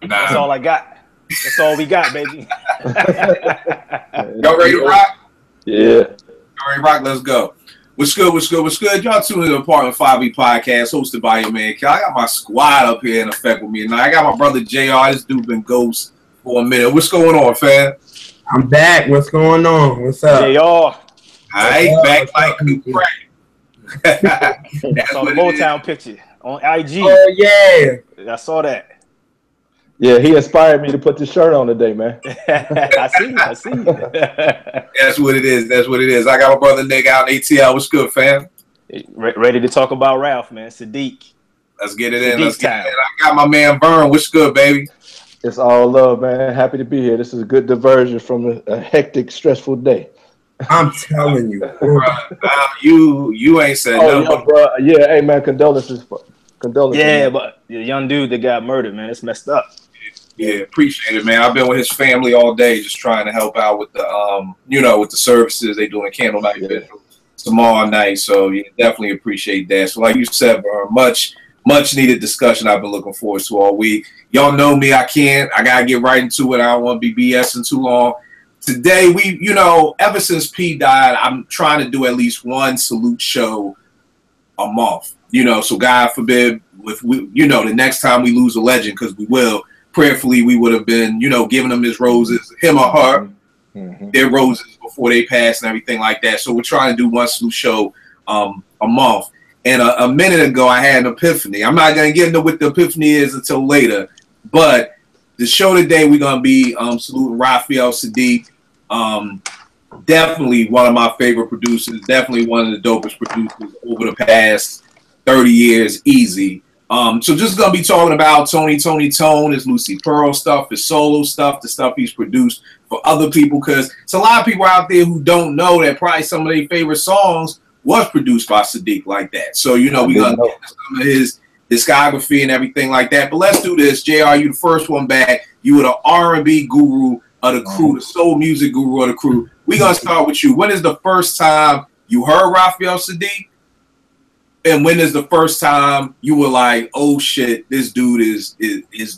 That's all I got. That's all we got, baby. Y'all ready to rock? Yeah. All right, rock. Let's go. What's good? What's good? What's good? Y'all tuning in to the Apartment 5E podcast hosted by your man Cal. I got my squad up here in effect with me tonight. I got my brother JR. This dude been ghost for a minute. What's going on, fam? I'm back. What's going on? What's up? JR. All right, back like new crack. That's on the Motown picture on IG. Oh yeah, I saw that. Yeah, he inspired me to put this shirt on today, man. I see. That's what it is. That's what it is. I got my brother Nick out in ATL. What's good, fam? Ready to talk about Ralph, man. Saadiq. Let's get it in. Saadiq Let's get time. it in. I got my man Vern. What's good, baby? It's all love, man. Happy to be here. This is a good diversion from a hectic, stressful day. I'm telling you. You ain't said Oh, nothing. yeah, bro. Yeah, hey, man, condolences. Condolences. Yeah, man. but the young dude that got murdered, man, it's messed up. Yeah, appreciate it, man. I've been with his family all day, just trying to help out with the, with the services they doing candlelight vigil tomorrow night. So yeah, definitely appreciate that. So like you said, bro, much needed discussion. I've been looking forward to all week. Y'all know me. I gotta get right into it. I don't want to be BSing too long. Today, ever since P died, I'm trying to do at least one salute show a month. So God forbid, the next time we lose a legend, because we will. Prayerfully, we would have been, giving them his roses, him or her, their roses before they pass and everything like that. So we're trying to do one salute show a month. And a minute ago, I had an epiphany. I'm not going to get into what the epiphany is until later. But the show today, we're going to be saluting Raphael Saadiq. Definitely one of my favorite producers. Definitely one of the dopest producers over the past 30 years, easy. So just gonna be talking about Tone, his Lucy Pearl stuff, his solo stuff, the stuff he's produced for other people, because it's a lot of people out there who don't know that probably some of their favorite songs was produced by Saadiq like that. So we're gonna get into some of his discography and everything like that. But let's do this. JR, you the first one back. You were the R&B guru of the crew, the soul music guru of the crew. We're gonna start with you. When is the first time you heard Raphael Saadiq? And when is the first time you were like, oh shit, this dude is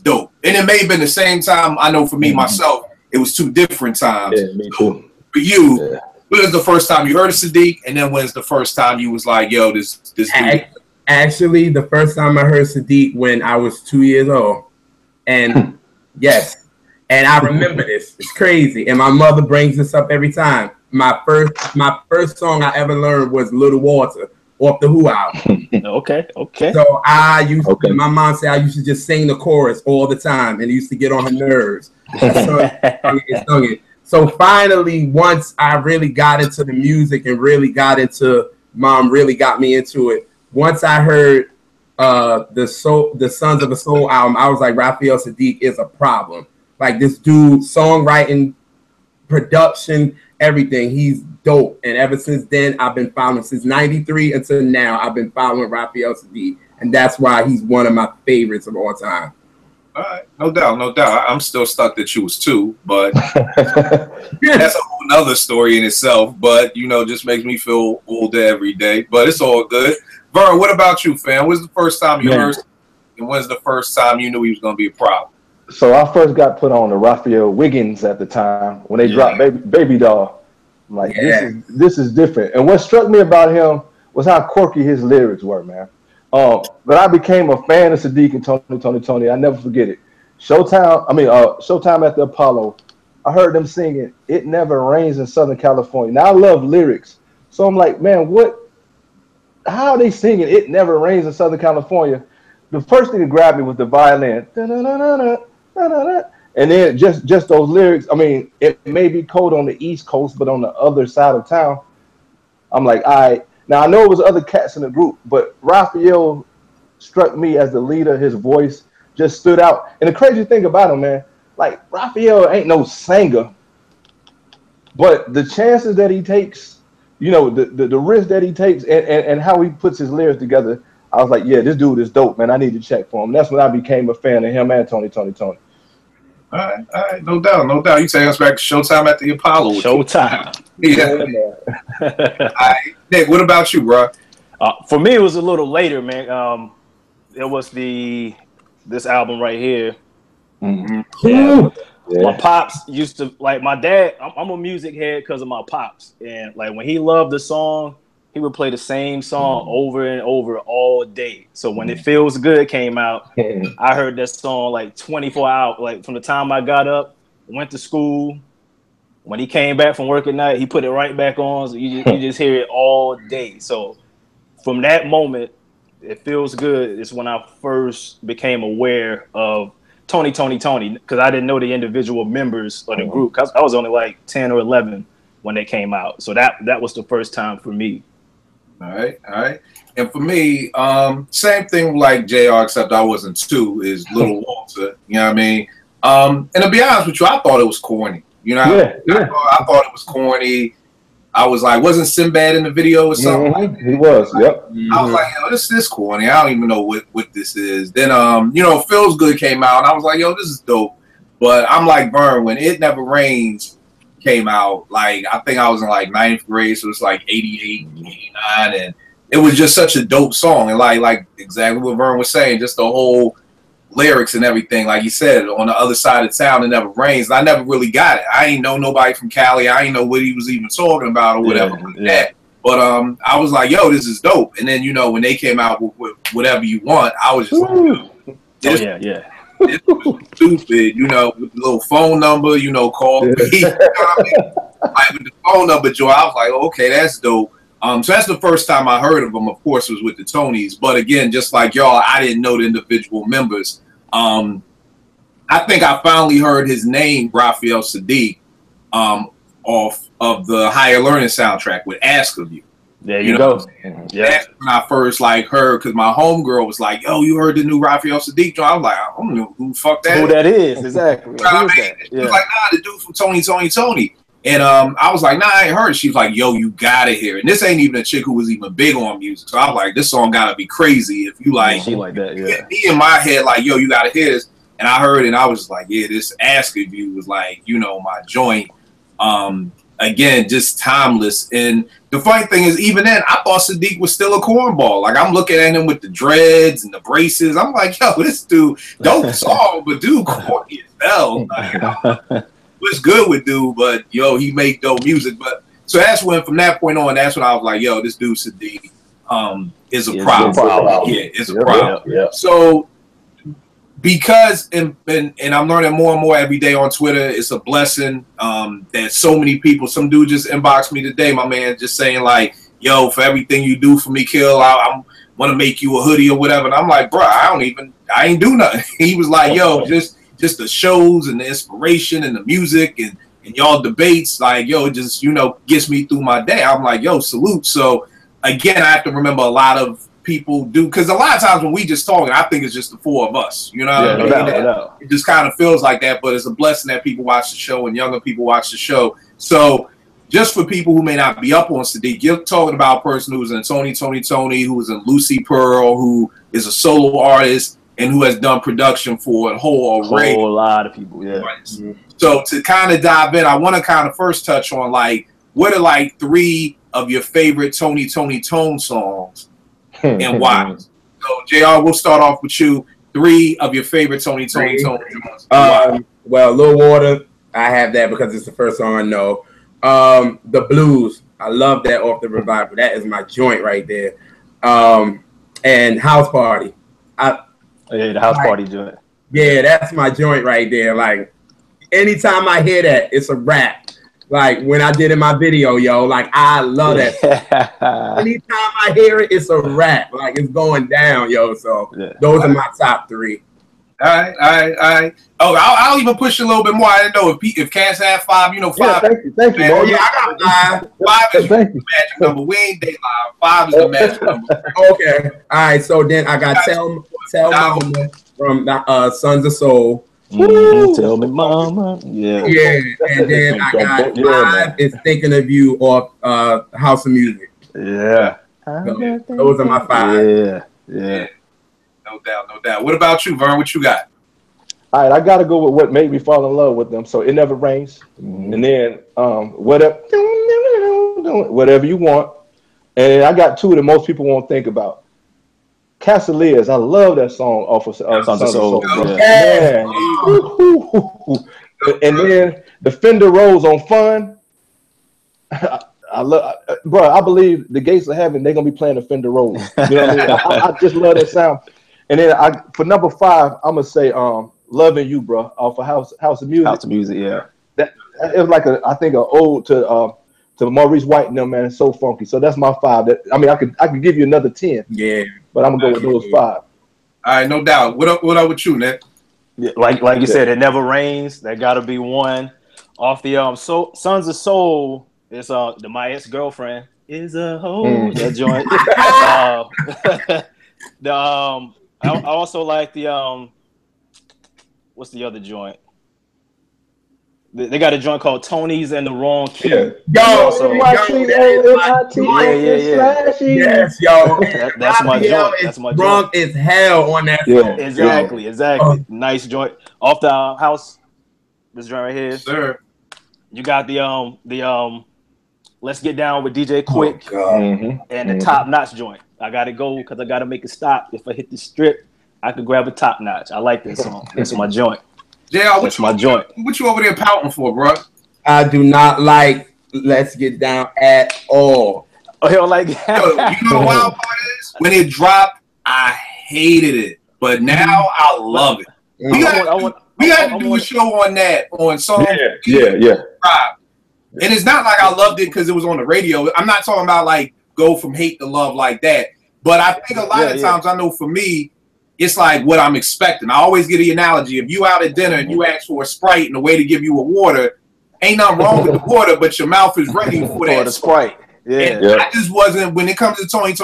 dope? And it may have been the same time. I know for me, myself, it was two different times. Yeah, me too. For you, when is the first time you heard of Saadiq? And then when's the first time you was like, yo, this dude? Actually, the first time I heard Saadiq when I was 2 years old. And yes, and I remember this. It's crazy. And my mother brings this up every time. My first song I ever learned was Little Walter off the Who album. Okay. So my mom said I used to just sing the chorus all the time, and it used to get on her nerves. Sung it. So finally, once I really got into the music and really got into, mom really got me into it. Once I heard the Sons of a Soul album, I was like, Raphael Saadiq is a problem. Like this dude, songwriting, production, everything. He's dope. And ever since then, I've been following, since 93 until now, I've been following Raphael Saadiq. And that's why he's one of my favorites of all time. All right. No doubt. I'm still stuck that you was two, but that's a whole nother story in itself. But, just makes me feel older every day. But it's all good. Vern, what about you, fam? When's the first time you heard, and when's the first time you knew he was going to be a problem? So I first got put on to Raphael Wiggins at the time when they dropped Baby Doll. I'm like, this is different. And what struck me about him was how quirky his lyrics were, man. But I became a fan of Saadiq and Tony. I never forget it. Showtime at the Apollo. I heard them singing "It Never Rains in Southern California." Now I love lyrics, so I'm like, man, how are they singing "It Never Rains in Southern California"? The first thing that grabbed me was the violin. And then just those lyrics. I mean, it may be cold on the East Coast, but on the other side of town, I'm like, all right. Now I know it was other cats in the group, but Raphael struck me as the leader. His voice just stood out. And the crazy thing about him, man, like Raphael ain't no singer, but the chances that he takes, the risk that he takes, and how he puts his lyrics together, I was like, yeah, this dude is dope, man. I need to check for him. That's when I became a fan of him and Tony. All right, no doubt. You take us back to Showtime at the Apollo. Showtime. Yeah. All right, Nick, what about you, bro? For me, it was a little later, man. It was this album right here, Yeah. My pops used to like my dad. I'm a music head because of my pops, and like when he loved the song, he would play the same song over and over all day. So when It Feels Good came out, I heard that song like 24 hours, like from the time I got up, went to school. When he came back from work at night, he put it right back on. So you just hear it all day. So from that moment, It Feels Good is when I first became aware of Tony, because I didn't know the individual members of the group. Cause I was only like 10 or 11 when they came out. So that was the first time for me. All right. And for me, same thing like JR, except I wasn't two, is Little Walter. You know what I mean? And to be honest with you, I thought it was corny. You know, I thought it was corny. I was like, wasn't Sinbad in the video or something? Like He was, yep. I was like, yo, this is corny. I don't even know what this is. Then, Feels Good came out, and I was like, yo, this is dope. But I'm like, Vern, when It Never Rains came out, like, I think I was in like 9th grade, so it's like 88, 89, and it was just such a dope song. And like exactly what Vern was saying, just the whole lyrics and everything, like you said, on the other side of town, it never rains. I never really got it. I ain't know nobody from Cali. I ain't know what he was even talking about or whatever like that. But I was like, yo, this is dope. And then, when they came out with Whatever You Want, I was just like, this was stupid, with the little phone number, call me. Like with the phone number, Joe, I was like, okay, that's dope. So that's the first time I heard of him. Of course, was with the Tonys. But again, just like y'all, I didn't know the individual members. I think I finally heard his name, Raphael Saadiq, off of the Higher Learning soundtrack with Ask of You. There you go. That's when I first heard, because my homegirl was like, yo, you heard the new Raphael Saadiq? I was like, I don't know who the fuck that is. Who that is, exactly. She was like, nah, the dude from Tony. And I was like, nah, I ain't heard. She was like, yo, you gotta hear it. And this ain't even a chick who was even big on music. So I was like, this song gotta be crazy if you like. She like that, yeah. Me in my head, like, yo, you gotta hear this. And I heard it, and I was like, yeah, this Ask of You was like, my joint. Again, just timeless. And the funny thing is, even then, I thought Saadiq was still a cornball. Like, I'm looking at him with the dreads and the braces. I'm like, yo, this dude, dope song, but dude, corny as hell. Like, what's good with dude, but yo, he make dope music. But so that's when, from that point on, that's when I was like, yo, this dude Saadiq is a problem. Yeah, it's a problem. Yeah. So because and I'm learning more and more every day on Twitter, it's a blessing that so many people. Some dude just inboxed me today, my man, just saying like, yo, for everything you do for me, Kill, I want to make you a hoodie or whatever. And I'm like, bro, I ain't do nothing. He was like, yo, just the shows and the inspiration and the music and y'all debates, like, yo, it just, gets me through my day. I'm like, yo, salute. So again, I have to remember a lot of people do, because a lot of times when we just talking, I think it's just the four of us, what I mean? No. It just kind of feels like that, but it's a blessing that people watch the show and younger people watch the show. So just for people who may not be up on Saadiq, you're talking about a person who was in Tony, who was in Lucy Pearl, who is a solo artist, and who has done production for a whole array. A lot of people, yeah. So to kind of dive in, I want to kind of first touch on, like, what are like 3 of your favorite Tony Tone songs and why? So JR, we'll start off with you. 3 of your favorite Tony Tone songs. Well, Lil Water, I have that because it's the first song I know. The Blues, I love that off the Revival. That is my joint right there. And House Party. The House Party joint. Yeah, that's my joint right there. Like, anytime I hear that, it's a rap. Like, when I did in my video, yo, like, I love that. Anytime I hear it, it's a rap. Like, it's going down, yo. So those are my top 3. All right. Oh, I'll even push a little bit more. I didn't know if Cass had 5, 5. Yeah, thank you, man. Yeah, I got 5. 5 is the magic number. We ain't day live. 5 is the magic number. Okay. All right. So then I got Tell Mama from the Sons of Soul. Tell me, Mama. Yeah. And then I got 5 is Thinking of You off House of Music. Yeah. So those are my 5. Yeah. No doubt. What about you, Vern? What you got? All right, I got to go with what made me fall in love with them. So It Never Rains. And then Whatever You Want. And I got 2 that most people won't think about. Casaliers, I love that song off of Sons of Soul. Yes. Man. And then the Fender Rose on Fun. I love, bro. I believe the Gates of Heaven. They're gonna be playing the Fender Rose. You know what I mean? I just love that sound. And then for number 5, I'm gonna say "Loving You," bro, off of House of Music. House of Music, yeah. That it was like I think an ode to Maurice White and them, man. It's so funky. So that's my 5. I could give you another 10. Yeah, but I'm gonna go with those 5. All right, no doubt. What up with you, Nick? Yeah, like you said, It Never Rains. That got to be one. Off the Sons of Soul. It's My Ex-Girlfriend is a hoe. That joint. I also like the what's the other joint? They got a joint called Tony's in the Wrong Key. Yeah. Yes, yo. That's my joint. That's my drunk joint. as hell on that Yeah. song. Exactly. Nice joint. Off the House. This joint right here. Yes, sir. You got the Let's Get Down with DJ Quick and the Top Notch joint. I gotta go because I gotta make a stop. If I hit the strip, I could grab a Top Notch. I like this song. That's my joint. Yeah, That's my joint. What you over there pouting for, bro? I do not like Let's Get Down at all. Oh, hell, like Yo, you know the wild part is when it dropped, I hated it, but now I love it. We got to do a show on that on song. Yeah. And it's not like I loved it because it was on the radio. I'm not talking about like go from hate to love like that. But I think a lot of times, I know for me, it's like what I'm expecting. I always get the analogy. If you out at dinner and you ask for a Sprite and a way to give you a water, ain't nothing wrong with the water, but your mouth is ready for that. the Sprite. Yeah. I just wasn't, when it comes to Tony,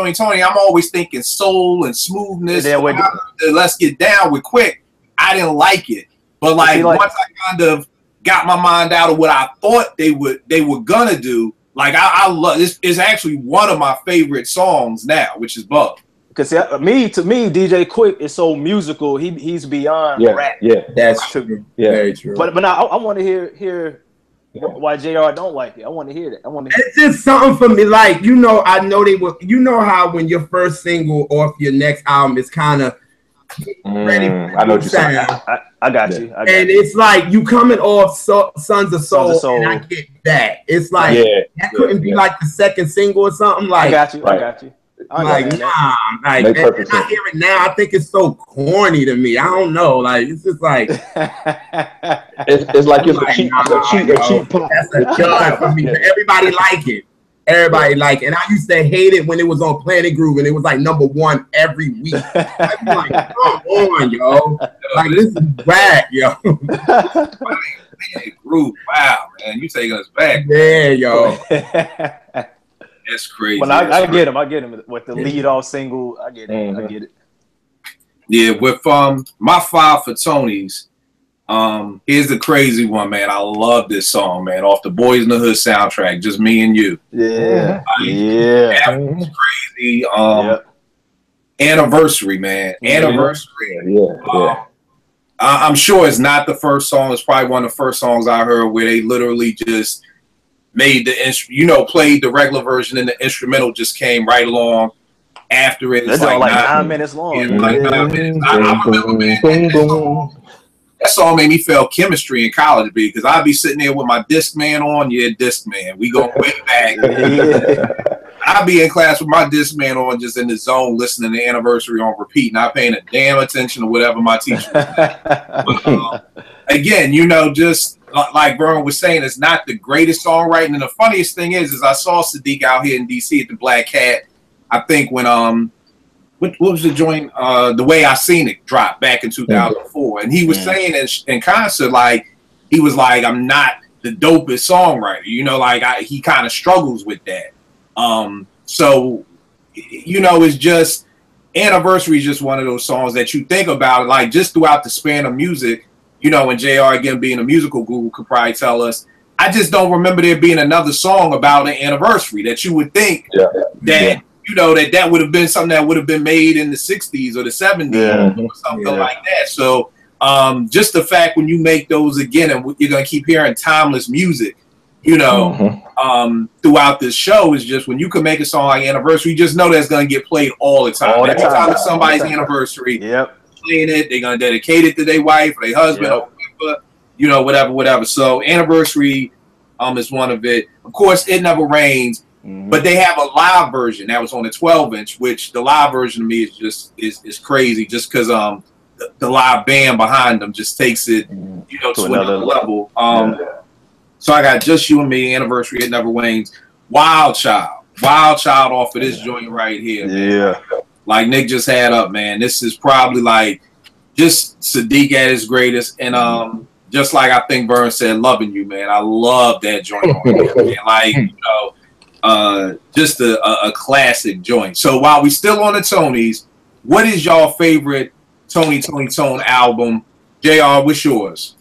I'm always thinking soul and smoothness. And Let's Get Down with Quick. I didn't like it. But like once I kind of got my mind out of what I thought they were gonna do, like I love this. Is actually one of my favorite songs now, which is Bug. Because to me, DJ Quick is so musical. He's beyond rap. Yeah, that's true. Yeah, very true. But now I want to hear why JR don't like it. I want to hear that. It's just something for me. Like I know they were. You know how when your first single off your next album is kind of ready. I know what you're saying. I got you. And it's like you coming off Sons of Soul, and I get that. It's like that couldn't be like the second single or something. Like I got you. Like and I hear it now. I think it's so corny to me. I don't know. Like it's just like it's like it's a cheap pop. That's a job for me. Everybody like it. Everybody like it. And I used to hate it when it was on Planet Groove and it was like #1 every week. I'm like, come on, yo. Like this is whack, yo. Groove. Wow, man. You taking us back. Yeah, yo. That's crazy. Well, I get him with the lead off single. I get it. Yeah, with my 5 for Tony's. Here's the crazy one, man. I love this song, man. Off the Boys in the Hood soundtrack, Just Me and You. Yeah. That was crazy. Anniversary, man. Anniversary. Yeah. I'm sure it's not the first song. It's probably one of the first songs I heard where they literally just made played the regular version and the instrumental just came right along after it. It's like 9 minutes long. Yeah, like 9 minutes. I remember, man. That song made me feel chemistry in college, because I'd be sitting there with my Discman on. Yeah, Discman. We go way back. I'd be in class with my Discman on, just in the zone, listening to Anniversary on repeat, not paying a damn attention to whatever my teacher was. But, again, just like Vern was saying, it's not the greatest songwriting. And the funniest thing is I saw Saadiq out here in D.C. at the Black Cat. I think when what was the joint? The Way I Seen It dropped back in 2004, and he was saying in concert, like he was like, "I'm not the dopest songwriter," he kind of struggles with that. So it's just Anniversary is just one of those songs that you think about, like just throughout the span of music. And JR, again, being a musical guru, could probably tell us. I just don't remember there being another song about an anniversary that you would think that would have been something that would have been made in the 60s or the 70s or something like that. So just the fact when you make those again, and you're going to keep hearing timeless music, you know, throughout this show is just when you can make a song like Anniversary, you just know that's going to get played all the time. Every time it's somebody's anniversary, playing it, they're going to dedicate it to their wife or their husband or whatever, you know, whatever. So Anniversary is one of it. Of course, It Never Rains, but they have a live version that was on the 12-inch, which the live version to me is just is crazy just because the live band behind them just takes it, you know, to another level. So I got Just You and Me, Anniversary, It Never Rains, Wild Child off of this joint right here. Man. Like Nick just had up, man. This is probably like just Saadiq at his greatest, and just like I think Vern said, Loving You, man. I love that joint on here, man. Like, you know, just a classic joint. So while we still on the Tonys, what is y'all favorite Tone album? JR, what's yours?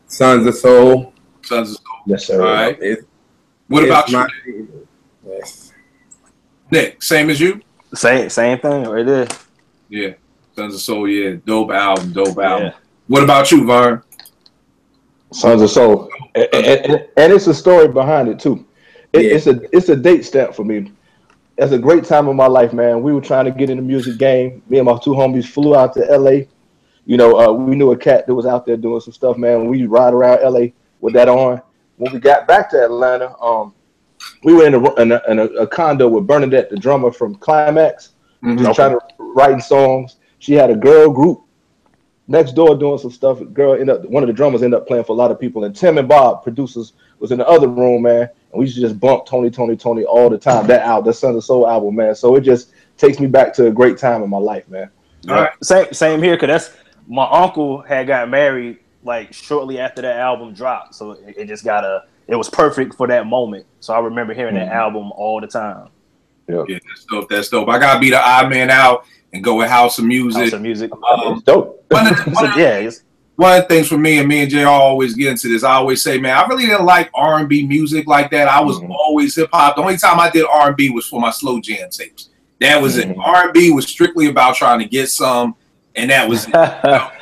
Sons of Soul. Sons of Soul. Yes, sir. All right. What about you? Yes. Nick, same as you? Same thing right there. Yeah. Sons of Soul, yeah. Dope album. What about you, Vern? Sons of Soul. And it's a story behind it too. It's a date stamp for me. It's a great time of my life, man. We were trying to get in the music game. Me and my two homies flew out to LA. You know, we knew a cat that was out there doing some stuff, man. We ride around LA with that on. When we got back to Atlanta, we were in a condo with Bernadette, the drummer from Climax, just trying to write songs. She had a girl group next door doing some stuff. One of the drummers ended up playing for a lot of people, and Tim and Bob, producers, was in the other room, man. And we used to just bump Tony all the time. That album, the Sons of Soul album, man. So it just takes me back to a great time in my life, man. All right. Same here, cause that's my uncle had got married like shortly after that album dropped, so it just it was perfect for that moment. So I remember hearing that album all the time. Yeah, that's dope. I gotta be the odd man out and go with House of Music. It's dope. One of the things for me and JR always get into this, I always say, man, I really didn't like R&B music like that. I was always hip hop. The only time I did R&B was for my slow jam tapes. That was it. R&B was strictly about trying to get some. And that was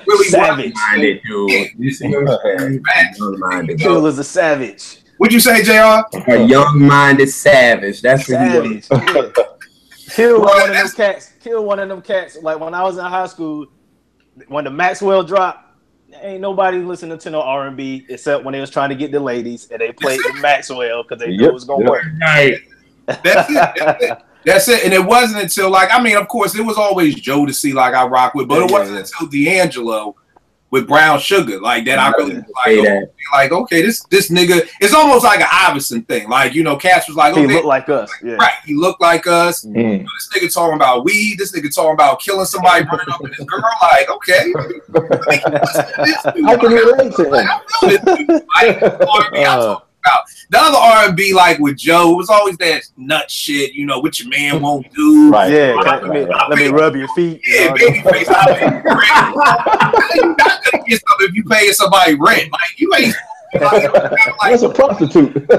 really savage. He was a savage. What'd you say, JR? A young-minded savage. That's what he was. Kill one of them cats. Like when I was in high school, when the Maxwell dropped, ain't nobody listening to no R&B except when they was trying to get the ladies, and they played the Maxwell because they knew it was gonna work. Right. That's it. And it wasn't until, like, I mean, of course, it was always Joe to see, like, I rock with, but it wasn't until D'Angelo with Brown Sugar, like, that I really like, okay, this nigga, it's almost like an Iverson thing. Like, you know, Cash was like, he looked like us. Yeah. Right. He looked like us. You know, this nigga talking about weed. This nigga talking about killing somebody, burning up with his girl. Like, okay. I can relate to him. I feel this about. The other R&B, like with Joe, it was always that nut shit, you know, what your man won't do. Right. Yeah, let me rub your feet. Yeah, babyface. You're not gonna get something if you paying somebody rent. Like you ain't. That's a prostitute. Exactly.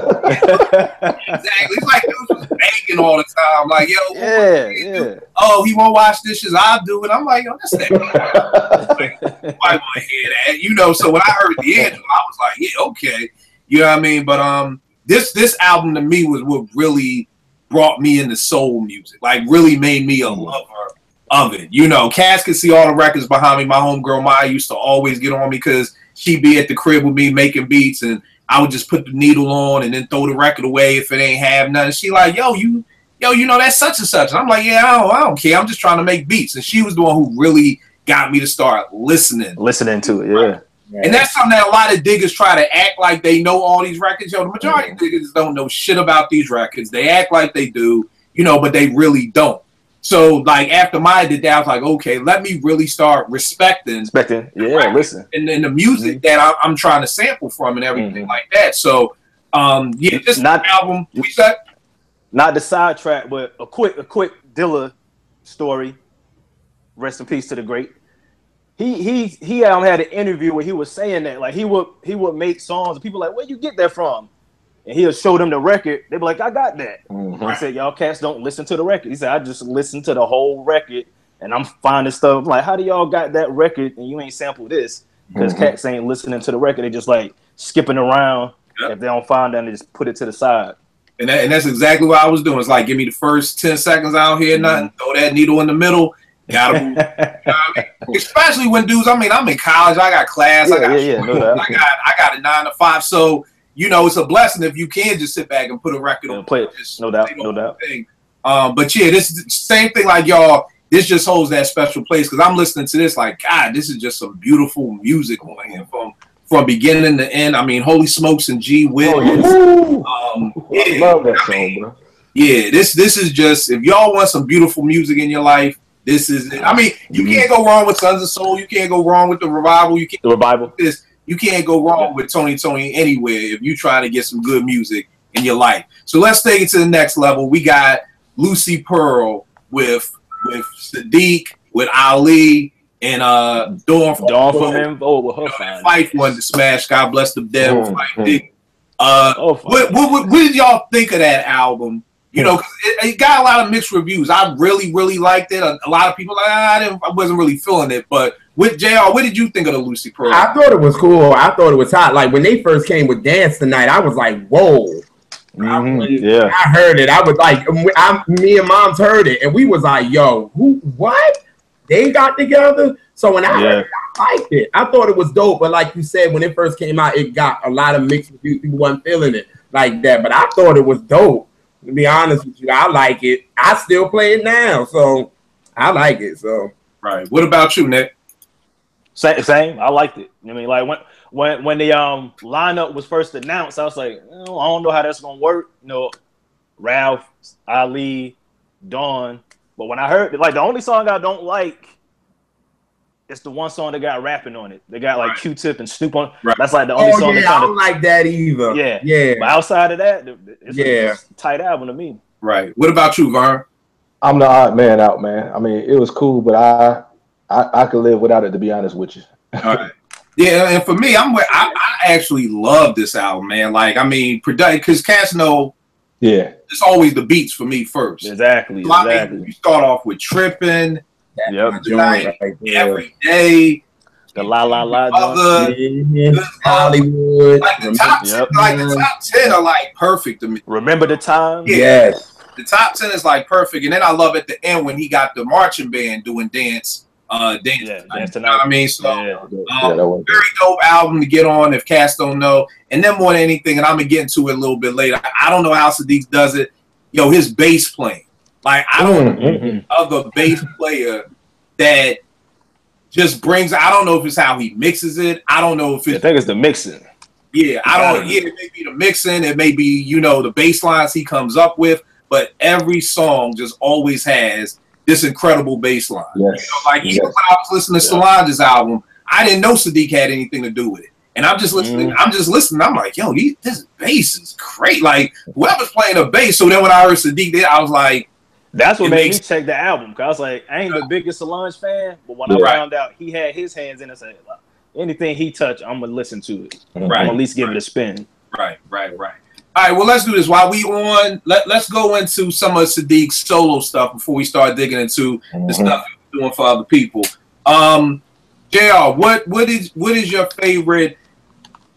It's like dudes was begging all the time. Like, yo, yeah. Oh, he won't wash dishes. I'll do it. I'm like, yo, that's that. I want to hear that, you know. So when I heard D'Angelo, I was like, yeah, okay. You know what I mean? But this album to me was what really brought me into soul music. Like really made me a lover of it. You know, Cass could see all the records behind me. My homegirl Maya used to always get on me because she'd be at the crib with me making beats, and I would just put the needle on and then throw the record away if it ain't have nothing. She like, yo, you know that's such and such. And I'm like, yeah, I don't care. I'm just trying to make beats. And she was the one who really got me to start listening to it. Yeah. And that's something that a lot of diggers try to act like they know all these records. Yo, the majority of diggers don't know shit about these records. They act like they do, you know, but they really don't. So, like, after Maya did that, I was like, okay, let me really start respecting. Listen. And then the music that I'm trying to sample from and everything like that. So, this album, we said. Not the sidetrack, but a quick Dilla story. Rest in peace to the great. He had an interview where he was saying that like he would make songs and people like, where you get that from? And he'll show them the record. They'd be like, I got that. I said, y'all cats don't listen to the record. He said, I just listen to the whole record and I'm finding stuff. I'm like, how do y'all got that record and you ain't sampled this? Because cats ain't listening to the record. They just like skipping around If they don't find them, they just put it to the side. And that's exactly what I was doing. It's like, give me the first 10 seconds, I don't hear nothing. Throw that needle in the middle. Gotta move. You know what I mean? Especially when dudes, I mean, I'm in college, I got class, I got school, I got a 9 to 5. So, you know, it's a blessing if you can just sit back and put a record on. Play it. No doubt. But yeah, this is the same thing like y'all. This just holds that special place because I'm listening to this like, God, this is just some beautiful music on here from beginning to end. I mean, Holy Smokes and G Wiz. I love that song, bro. Yeah, this is just, if y'all want some beautiful music in your life, this is it. I mean, you can't go wrong with Sons of Soul. You can't go wrong with the Revival. You can't go wrong with Tony anywhere if you try to get some good music in your life. So let's take it to the next level. We got Lucy Pearl with Saadiq, with Ali, and Dawn from him. Oh, with her Fife wanted to smash. God bless the dead. What did y'all think of that album? You know, it got a lot of mixed reviews. I really, really liked it. A lot of people like, I wasn't really feeling it. But with JR, what did you think of the Lucy Pearl? I thought it was cool. I thought it was hot. Like when they first came with Dance Tonight, I was like, whoa. I heard it. I was like, me and Moms heard it, and we was like, yo, what? They got together? So when I heard it, I liked it. I thought it was dope, but like you said, when it first came out, it got a lot of mixed reviews. People wasn't feeling it like that, but I thought it was dope. To be honest with you, I like it. I still play it now, so I like it. So right. What about you, Nick? Same. I liked it. I mean, like when the lineup was first announced, I was like, I don't know how that's gonna work. You know, Ralph, Ali, Dawn. But when I heard it, like the only song I don't like, it's the one song that got rapping on it. They got like Q-Tip and Snoop on. Right. That's like the only song. Yeah, I don't like that either. Yeah. But outside of that, it's a tight album to me. Right. What about you, Vern? I'm the odd man out, man. I mean, it was cool, but I could live without it, to be honest with you. All right. Yeah, and for me, I actually love this album, man. Like, I mean, because Casino, it's always the beats for me first. Exactly. So, I mean, you start off with Trippin'. Every day. The La La La. Hollywood. Like the top 10 are like perfect to me. Remember the Time? Yes. The top 10 is like perfect. And then I love at the end when he got the marching band doing Dance Tonight. You know what I mean? So very dope album to get on if cats don't know. And then more than anything, and I'm gonna get into it a little bit later. I don't know how Saadiq does it. Yo, his bass playing. Like I don't know other bass player that just brings. I don't know if it's how he mixes it. I don't know if it's. I think it's the mixing. Yeah, I don't. Yeah, it may be the mixing. It may be the bass lines he comes up with. But every song just always has this incredible bass line. Yes. Even when I was listening to Solange's album, I didn't know Saadiq had anything to do with it. And I'm just listening. I'm like, yo, this bass is great. Like whoever's playing a bass. So then when I heard Saadiq, I was like, that's what made me check the album. Cause I was like, I ain't the biggest Solange fan, but when I found out he had his hands in it, I said, anything he touched, I'm gonna listen to it. I'm gonna at least give it a spin. Right. All right, well, let's do this. While we on, let's go into some of Saadiq's solo stuff before we start digging into the stuff he's doing for other people. JR, what is your favorite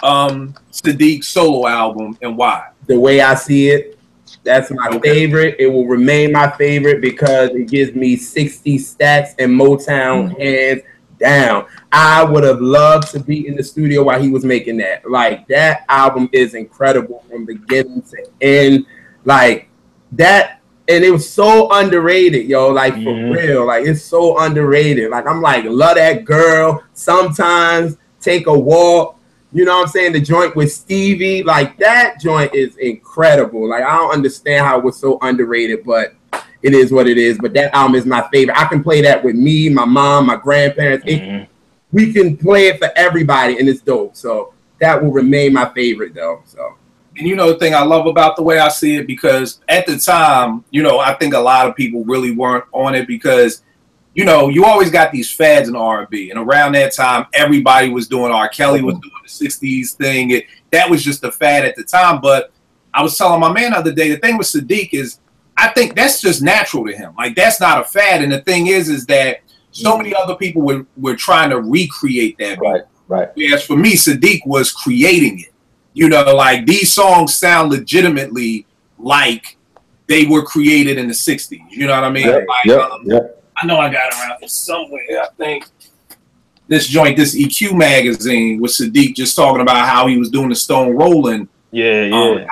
Saadiq solo album and why? The Way I See It. That's my favorite. It will remain my favorite because it gives me 60 stacks and Motown hands down. I would have loved to be in the studio while he was making that. Like that album is incredible from beginning to end. Like that, and it was so underrated, yo. Like for real, like it's so underrated. Like I'm like, love that girl. Sometimes Take a Walk. You know what I'm saying? The joint with Stevie, like that joint is incredible. Like I don't understand how it was so underrated, but it is what it is. But that album is my favorite. I can play that with me, my mom, my grandparents. We can play it for everybody, and it's dope. So that will remain my favorite, though. So. And the thing I love about The Way I See It, because at the time, I think a lot of people really weren't on it because, you always got these fads in R&B. And around that time, everybody was doing R. Kelly was doing the 60s thing. That was just a fad at the time. But I was telling my man the other day, the thing with Saadiq is I think that's just natural to him. Like, that's not a fad. And the thing is that so many other people were trying to recreate that. Right. Whereas for me, Saadiq was creating it. You know, like these songs sound legitimately like they were created in the 60s. You know what I mean? Yep, I know I got it around here somewhere. I think this joint, this EQ magazine, with Saadiq just talking about how he was doing the stone rolling. Yeah.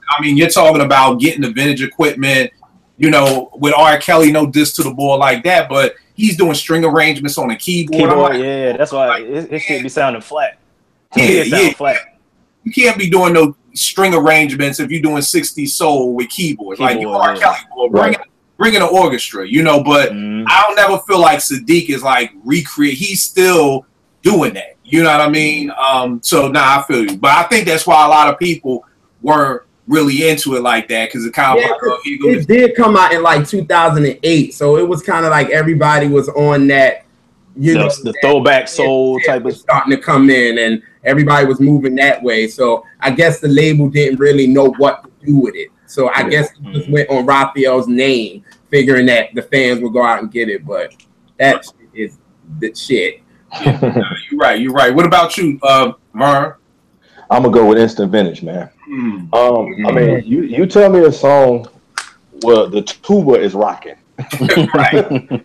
I mean, you're talking about getting the vintage equipment, you know, with R. Kelly, no diss to the boy like that, but he's doing string arrangements on a keyboard. Like, that's why it should be sounding flat. Flat. You can't be doing no string arrangements if you're doing 60s soul with keyboards. Like you R. Kelly, boy, bring in an orchestra, you know, but I don't never feel like Saadiq is like recreate. He's still doing that. You know what I mean? So I feel you. But I think that's why a lot of people weren't really into it like that, because it kind of it did come out in like 2008, so it was kind of like everybody was on that, you know, the throwback soul type of starting to come in, and everybody was moving that way. So I guess the label didn't really know what to do with it. So I guess it just went on Raphael's name, figuring that the fans would go out and get it. But that is the shit. Yeah, you're right. What about you, Vern? I'm gonna go with Instant Vintage, man. I mean, you tell me a song where the tuba is rocking. Right.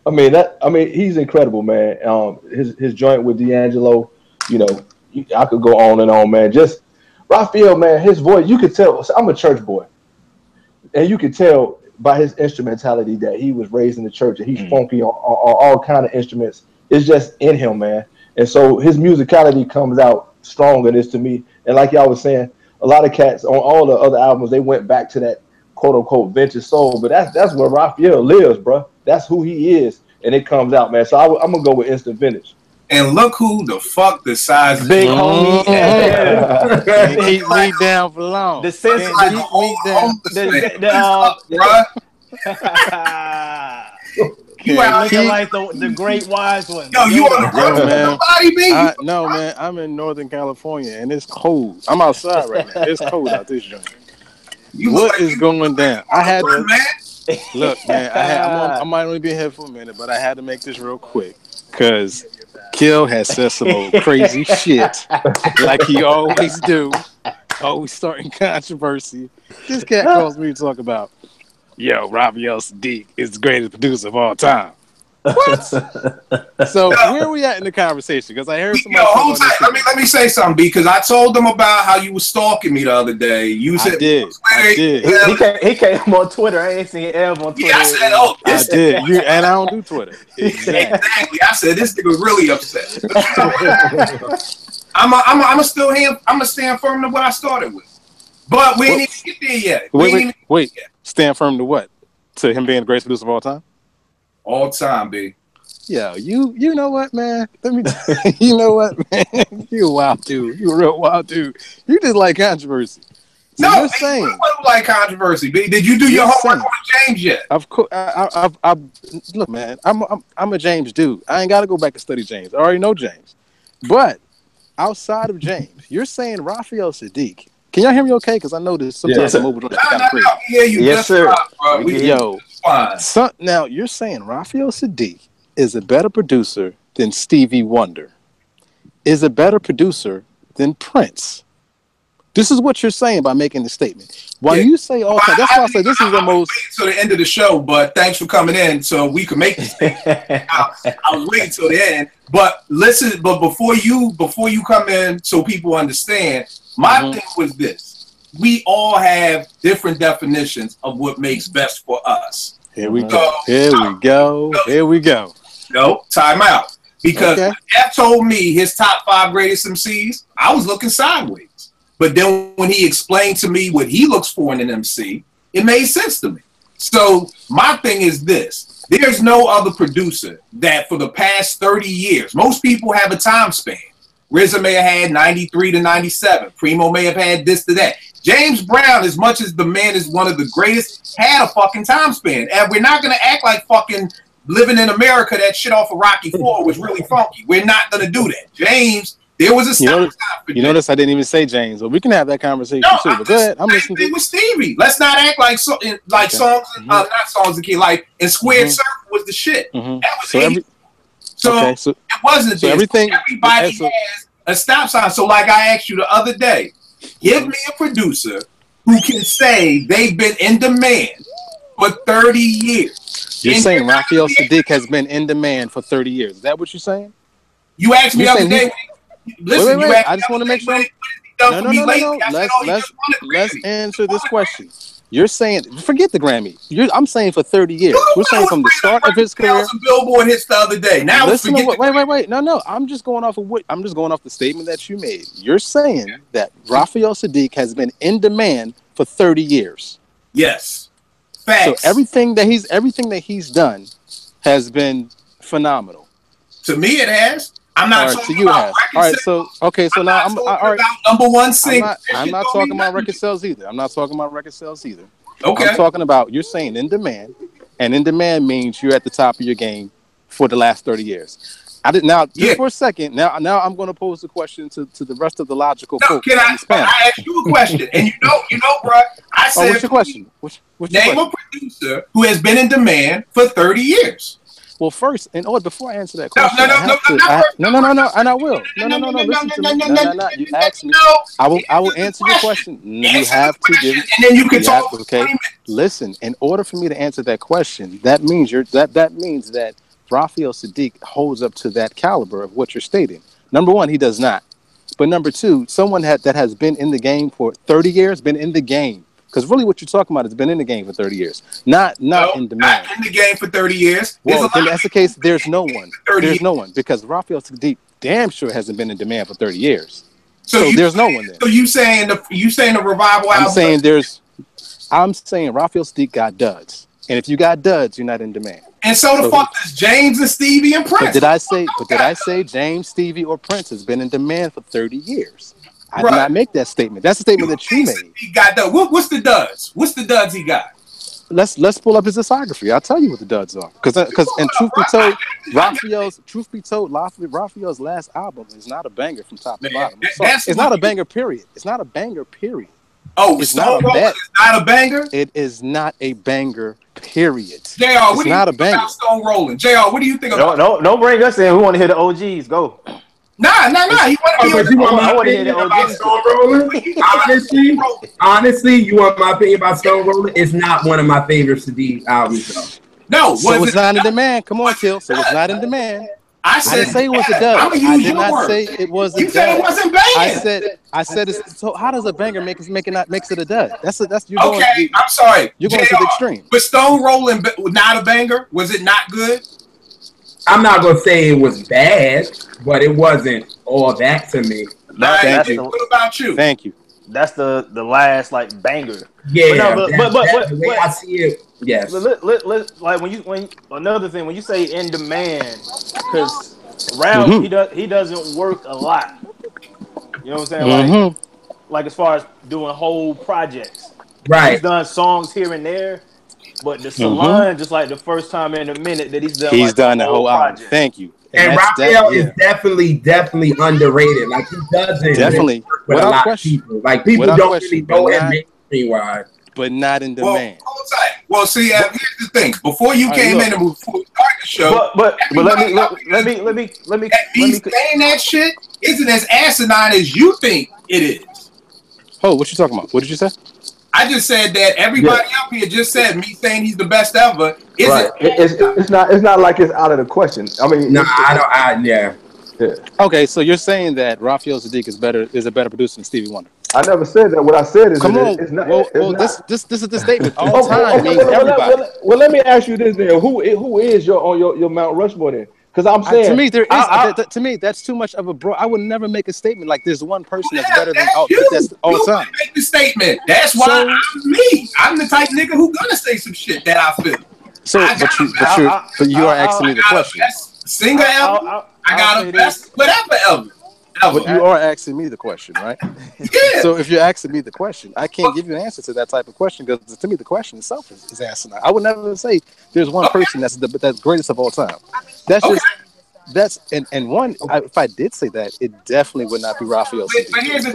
I mean, he's incredible, man. His joint with D'Angelo, you know, I could go on and on, man. Just Raphael, man, his voice, you could tell. I'm a church boy, and you could tell by his instrumentality that he was raised in the church, and he's funky on all kind of instruments. It's just in him, man. And so his musicality comes out strong in this to me. And like y'all was saying, a lot of cats on all the other albums, they went back to that quote unquote vintage soul, but that's where Raphael lives, bro. That's who he is, and it comes out, man. So I'm gonna go with Instant Vintage. And look who the fuck decides big homie. Keep me down for long. The sense keep me down. You out looking like the great wise one. Yo, you on the road, man? No, man. I'm in Northern California, and it's cold. I'm outside right now. It's cold out this joint. What is going down? I had to look, man. I might only be here for a minute, but I had to make this real quick because Kill has said some old crazy shit like he always do. Always starting controversy. This cat calls me to talk about, yo, Raphael Saadiq is the greatest producer of all time. What? So where are we at in the conversation? Because I heard somebody. Hold on. Let me say something, because I told them about how you were stalking me the other day. You said I did. He came on Twitter. I ain't seen Ev on Twitter. Yeah, I said, I did. And I don't do Twitter. Exactly. I said this nigga really upset. I'm gonna stand firm to what I started with. But we ain't even get there yet. Wait. Stand firm to what? To him being the greatest producer of all time? All time, B. Yeah, you know what, man? You know what, man? You a wild dude. You a real wild dude. You just like controversy. So no, you're saying you don't like controversy, B. Did you do your homework on James yet? Of course. I look, man. I'm a James dude. I ain't got to go back and study James. I already know James. But outside of James, you're saying Raphael Saadiq. Can y'all hear me okay? Because I know this sometimes I'm over kind of crazy. Yeah, you yes, sir. Now you're saying Raphael Saadiq is a better producer than Stevie Wonder, is a better producer than Prince. This is what you're saying by making the statement. Why you say all time? That's why I say this is the most. To the end of the show, but thanks for coming in so we can make this. I was waiting till the end, but listen. But before you come in, so people understand, my thing was this: we all have different definitions of what makes best for us. Here we go. Here we go. No, time out. Because F told me his top 5 greatest MCs, I was looking sideways. But then when he explained to me what he looks for in an MC, it made sense to me. So my thing is this. There's no other producer that for the past 30 years, most people have a time span. RZA may have had 93 to 97. Primo may have had this to that. James Brown, as much as the man is one of the greatest, had a fucking time span. And we're not going to act like fucking Living in America, that shit off of Rocky IV was really funky. We're not going to do that. James, there was a stop for you notice I didn't even say James, but we can have that conversation too. But go ahead, I'm listening to it. With Stevie. Let's not act like songs, not songs again. Like, and Squared Circle was the shit. That was so it wasn't. So everything. Everybody has a stop sign. So like I asked you the other day, Give me a producer who can say they've been in demand for 30 years. You're saying Raphael Saadiq has been in demand for 30 years. Is that what you're saying? You asked me the other day. Listen, wait. I just want to make sure. No. Let's answer this question. You're saying, forget the Grammy. I'm saying for 30 years. We're saying from the start of his career. Billboard hits the other day. Now listen to wait. No. I'm just going off the statement that you made. You're saying that Raphael Saadiq has been in demand for 30 years. Yes. Facts. So everything that he's done has been phenomenal. To me, it has. I'm not talking about record sales. All right, so okay, so now I'm all right. Number one single. I'm not talking about record sales either. Okay. I'm talking about, you're saying in demand, and in demand means you're at the top of your game for the last 30 years. For a second. Now I'm going to pose the question to the rest of the logical folks. Can I ask you a question? And you know, bro, I said, what's your question? Name a producer who has been in demand for 30 years. Well, first, before I answer that question, and I will. No. Listen to me. No. You asked me. I will answer your question. You have to give. And then you can talk. Okay. Listen. In order for me to answer that question, that means that Raphael Saadiq holds up to that caliber of what you're stating. Number one, he does not. But number two, someone that has been in the game for 30 years, been in the game. Because really what you're talking about has been in the game for 30 years. Not in demand. Not in the game for 30 years. Well, then that's the case. There's no one. There's no one. Because Raphael Saadiq damn sure hasn't been in demand for 30 years. So there's no one there. So you saying the revival album? I'm saying Raphael Saadiq got duds. And if you got duds, you're not in demand. And so the fuck is James and Stevie and Prince. But did I say James, Stevie, or Prince has been in demand for 30 years? I did not make that statement. That's the statement that you made. He got duds. What's the duds? What's the duds he got? Let's pull up his discography. I'll tell you what the duds are. Because truth be told, Raphael's last album is not a banger from top to bottom. It's not a banger. Period. It's not a banger. Period. Oh, it's not a banger. It is not a banger. Period. JR, what do you think about Stone Rolling? JR, what do you think about? No, bring us in. We want to hear the OGs. Go. Nah. You want to hear the OGs. Stone Rolling? Honestly, you want my opinion about Stone Rolling? It's not one of my favorite CD albums, though. No, so it's not in demand. Come on, Till. So it's not in demand. I didn't say it was a dub. I did not say it was a dub. You said it wasn't bad. I said it's so. How does a banger makes it a dud? That's you're going. Okay, I'm sorry. You're going to the extreme. But Stone Rolling not a banger. Was it not good? I'm not gonna say it was bad, but it wasn't all that to me. What about you? Thank you. That's the last banger. Yeah, but the way I see it. Yes. Like when another thing, when you say in demand, because around he doesn't work a lot. You know what I'm saying? Like as far as doing whole projects. Right. He's done songs here and there, but the Salon just like the first time in a minute that he's done. He's done the whole album. Thank you. And Raphael is definitely underrated. Like he doesn't definitely with a lot of people. Like people don't really know him mainstream wise. But not in demand. Well, see, here's the thing. Before you came in and before we started the show, but let me saying that shit isn't as asinine as you think it is. Oh, what you talking about? What did you say? I just said that everybody up here just said me saying he's the best ever. It's not like it's out of the question. I mean, yeah. Okay, so you're saying that Raphael Saadiq is a better producer than Stevie Wonder. I never said that. What I said is it's not. This is the statement. All time means everybody. Well, let me ask you this then: Who is your Mount Rushmore then? Because I'm saying to me there is to me that's too much of a bro. I would never make a statement like there's one person that's better than all time. Make the statement. That's why I'm me. I'm the type of nigga who gonna say some shit that I feel. So, but you are asking me the question. Singer ever. I got a best whatever ever. But you are asking me the question, right? Yeah. So if you're asking me the question, I can't give you an answer to that type of question because to me the question itself is asinine. I would never say there's one person that's greatest of all time. If I did say that, it definitely would not be Raphael. But here's the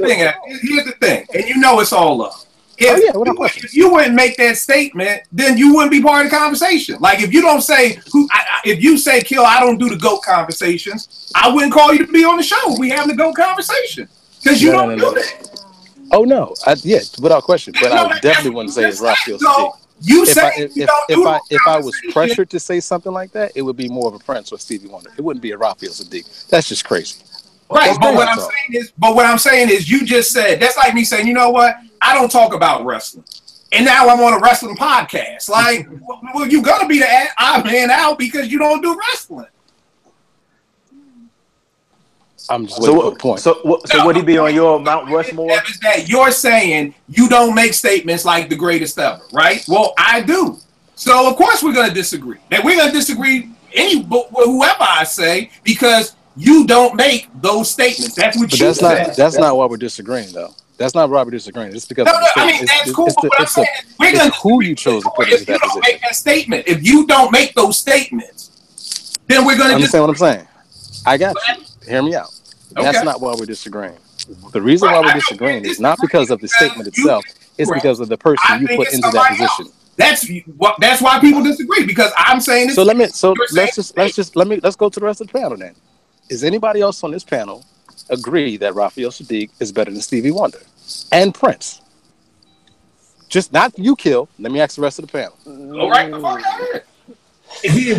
thing, and you know it's all up. If you wouldn't make that statement, then you wouldn't be part of the conversation. Like if you don't say if you say Kill, I don't do the GOAT conversations, I wouldn't call you to be on the show. We having the GOAT conversation because you don't do that. Oh no, yeah, without question. But I definitely wouldn't say it's Raphael Saadiq. You say if I was pressured to say something like that, it would be more of a Prince or Stevie Wonder. It wouldn't be a Raphael Saadiq. That's just crazy. Right, but what I'm saying is, you just said that's like me saying, you know what? I don't talk about wrestling, and now I'm on a wrestling podcast. Like, well, you gonna be the odd man out because you don't do wrestling. I'm just waiting for the point. So would he be on your Mount Rushmore? Is that you're saying you don't make statements like the greatest ever, right? Well, I do. So of course we're going to disagree. And we're going to disagree whoever I say, because you don't make those statements. That's what you said. That's not why we're disagreeing, though. That's not why we're disagreeing. It's because that's cool. It's who you chose to put into that position. Make that statement. If you don't make those statements, then we're going to understand what I'm saying. I got you. Hear me out. That's not why we're disagreeing. The reason why we're disagreeing is not because of the statement itself. It's because of the person you put into that position. That's why people disagree, because I'm saying this. So let's go to the rest of the panel then. Is anybody else on this panel agree that Raphael Saadiq is better than Stevie Wonder and Prince? Just not you, Kill. Let me ask the rest of the panel. All right, the fuck out of here.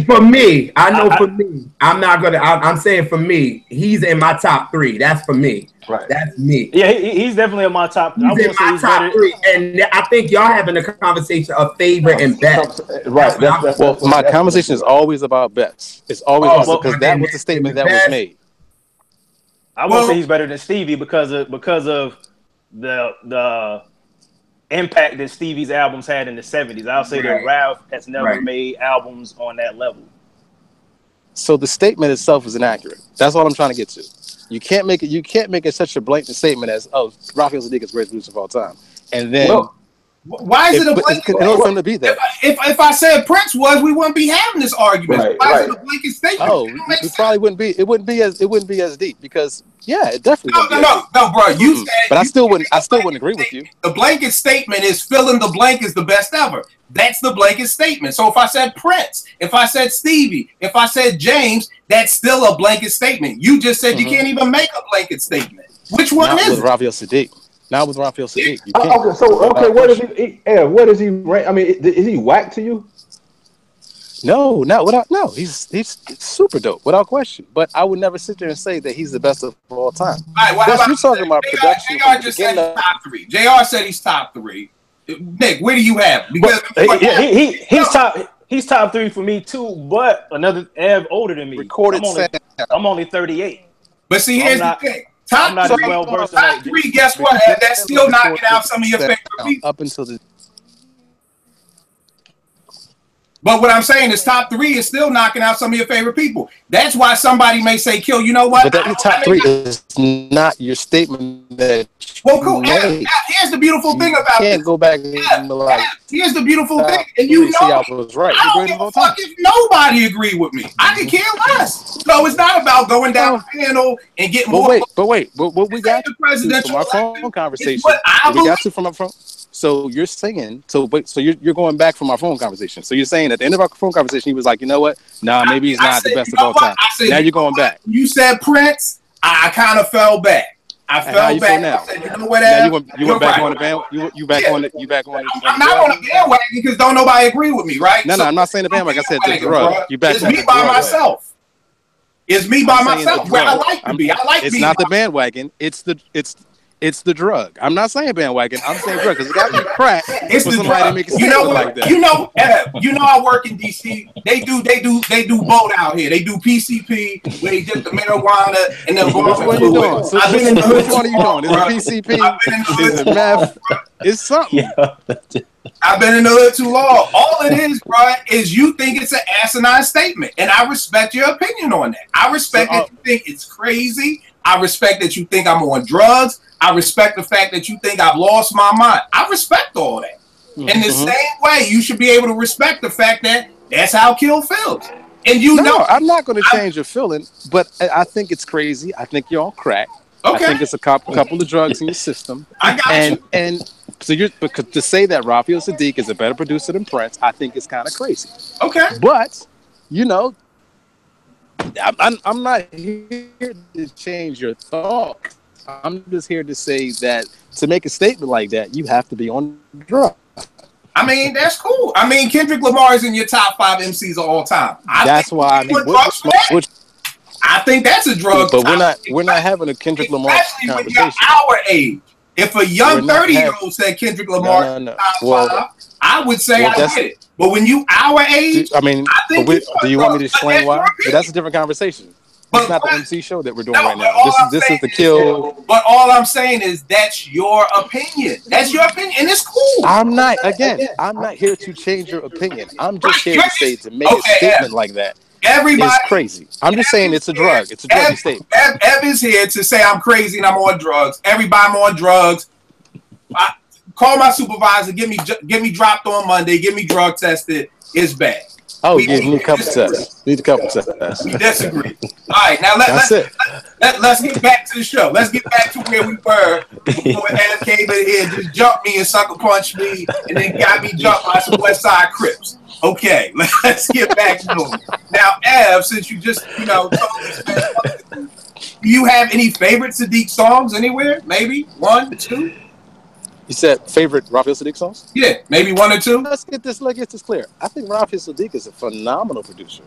For me, for me, I'm saying for me, he's in my top 3. That's for me. Right. That's me. Yeah, he's definitely in my top. He's in my top 3, and I think y'all having a conversation of favorite and best. Right. Well, my conversation is always about bets. It's always because that was the statement that was made. I won't say he's better than Stevie because of the impact that Stevie's albums had in the 70s. I'll say that Ralph has never made albums on that level. So the statement itself is inaccurate. That's what I'm trying to get to. You can't make it such a blatant statement as, oh, Raphael Saadiq is the greatest producer of all time. And then why is it a blanket? In order for him to be that. If I said Prince was, we wouldn't be having this argument. Why is it a blanket statement? Oh, it probably wouldn't be. It wouldn't be as deep because it definitely. No, bro. You said, but I still wouldn't agree with you. The blanket statement is fill in the blank is the best ever. That's the blanket statement. So if I said Prince, if I said Stevie, if I said James, that's still a blanket statement. You just said you can't even make a blanket statement. Which one is it? With Raphael Saadiq. Not with Raphael Saadiq. You can't. What does he rank? I mean, is he whack to you? No, he's super dope without question. But I would never sit there and say that he's the best of all time. All right, you're talking about production. JR just said he's top 3. JR said he's top 3. Nick, where do you have? Because he's top 3 for me too. But another Ev older than me. I'm only 38. But see, here's the thing. Top 3, guess what? That's still knocking out some of your favorite people. Up until the. But what I'm saying is top 3 is still knocking out some of your favorite people. That's why somebody may say, Kill, you know what? But that top 3 is not your statement that cool. Here's the beautiful thing about it. You can't go back and here's the beautiful thing. And you know, I was right. I don't give a fuck if nobody agree with me. I could care less. So it's not about going down the panel and getting more. But wait. What we got from our phone conversation. We got to from our phone. So you're saying, so you're going back from our phone conversation. So you're saying at the end of our phone conversation, he was like, you know what? Nah, maybe he's not the best of all time. Now you're going back. You said Prince. I kind of fell back. I fell back. Now? I said, you know what? You went back on the band. You back on it. You back on it. I'm not on the bandwagon because don't nobody agree with me, right? No, I'm not saying the bandwagon. I said the drug. You back. It's me by myself. It's me by myself. Where I like to be. I like. It's not the bandwagon. It's the drug. I'm not saying bandwagon. I'm saying drug because it got to be crack. It's the drug. You know like that. You know I work in DC. They do both out here. They do PCP where they dip the marijuana and then which one you doing? So I've been in the hood. Which one are you doing? Is it PCP? Is it meth? It's something. I've been in the hood too long. All it is, bro, is you think it's an asinine statement, and I respect your opinion on that. I respect that you think it's crazy. I respect that you think I'm on drugs. I respect the fact that you think I've lost my mind. I respect all that. In the same way, you should be able to respect the fact that that's how Kill feels. And know, I'm not going to change your feeling, but I think it's crazy. I think you're on crack. Okay. I think it's a couple of drugs in your system. I got you. And so because to say that Raphael Saadiq is a better producer than Prince, I think it's kind of crazy. Okay. But I'm not here to change your thoughts. I'm just here to say that to make a statement like that, you have to be on drugs. I mean, that's cool. I mean, Kendrick Lamar is in your top 5 MCs of all time. That's why I mean, I think that's a drug. But we're not having a Kendrick Lamar conversation. When you're our age. If a young 30-year-old said Kendrick Lamar top 5, I would say I get it. But when you our age, I mean, do you want me to explain why? But that's a different conversation. It's not the MC show that we're doing right now. This is the kill. But all I'm saying is that's your opinion. That's your opinion, and it's cool. I'm not here to change your opinion. I'm just here to say to make a statement like that. Everybody is crazy. I'm just saying it's a drug. It's a drug statement. Ev is here to say I'm crazy and I'm on drugs. Everybody, I'm on drugs. Call my supervisor. Get me dropped on Monday. Get me drug tested. It's bad. Oh, you need a couple tests. Need a couple tests. We disagree. All right, now let's get back to the show. Let's get back to where we were before Ev came in here, just jumped me and sucker punched me, and then got me jumped by some West Side Crips. Okay, let's get back to it. Now, Ev, since you just told me, do you have any favorite Saadiq songs anywhere? Maybe 1, 2. You said favorite Raphael Saadiq songs? Yeah, maybe 1 or 2. Let's get this clear. I think Raphael Saadiq is a phenomenal producer,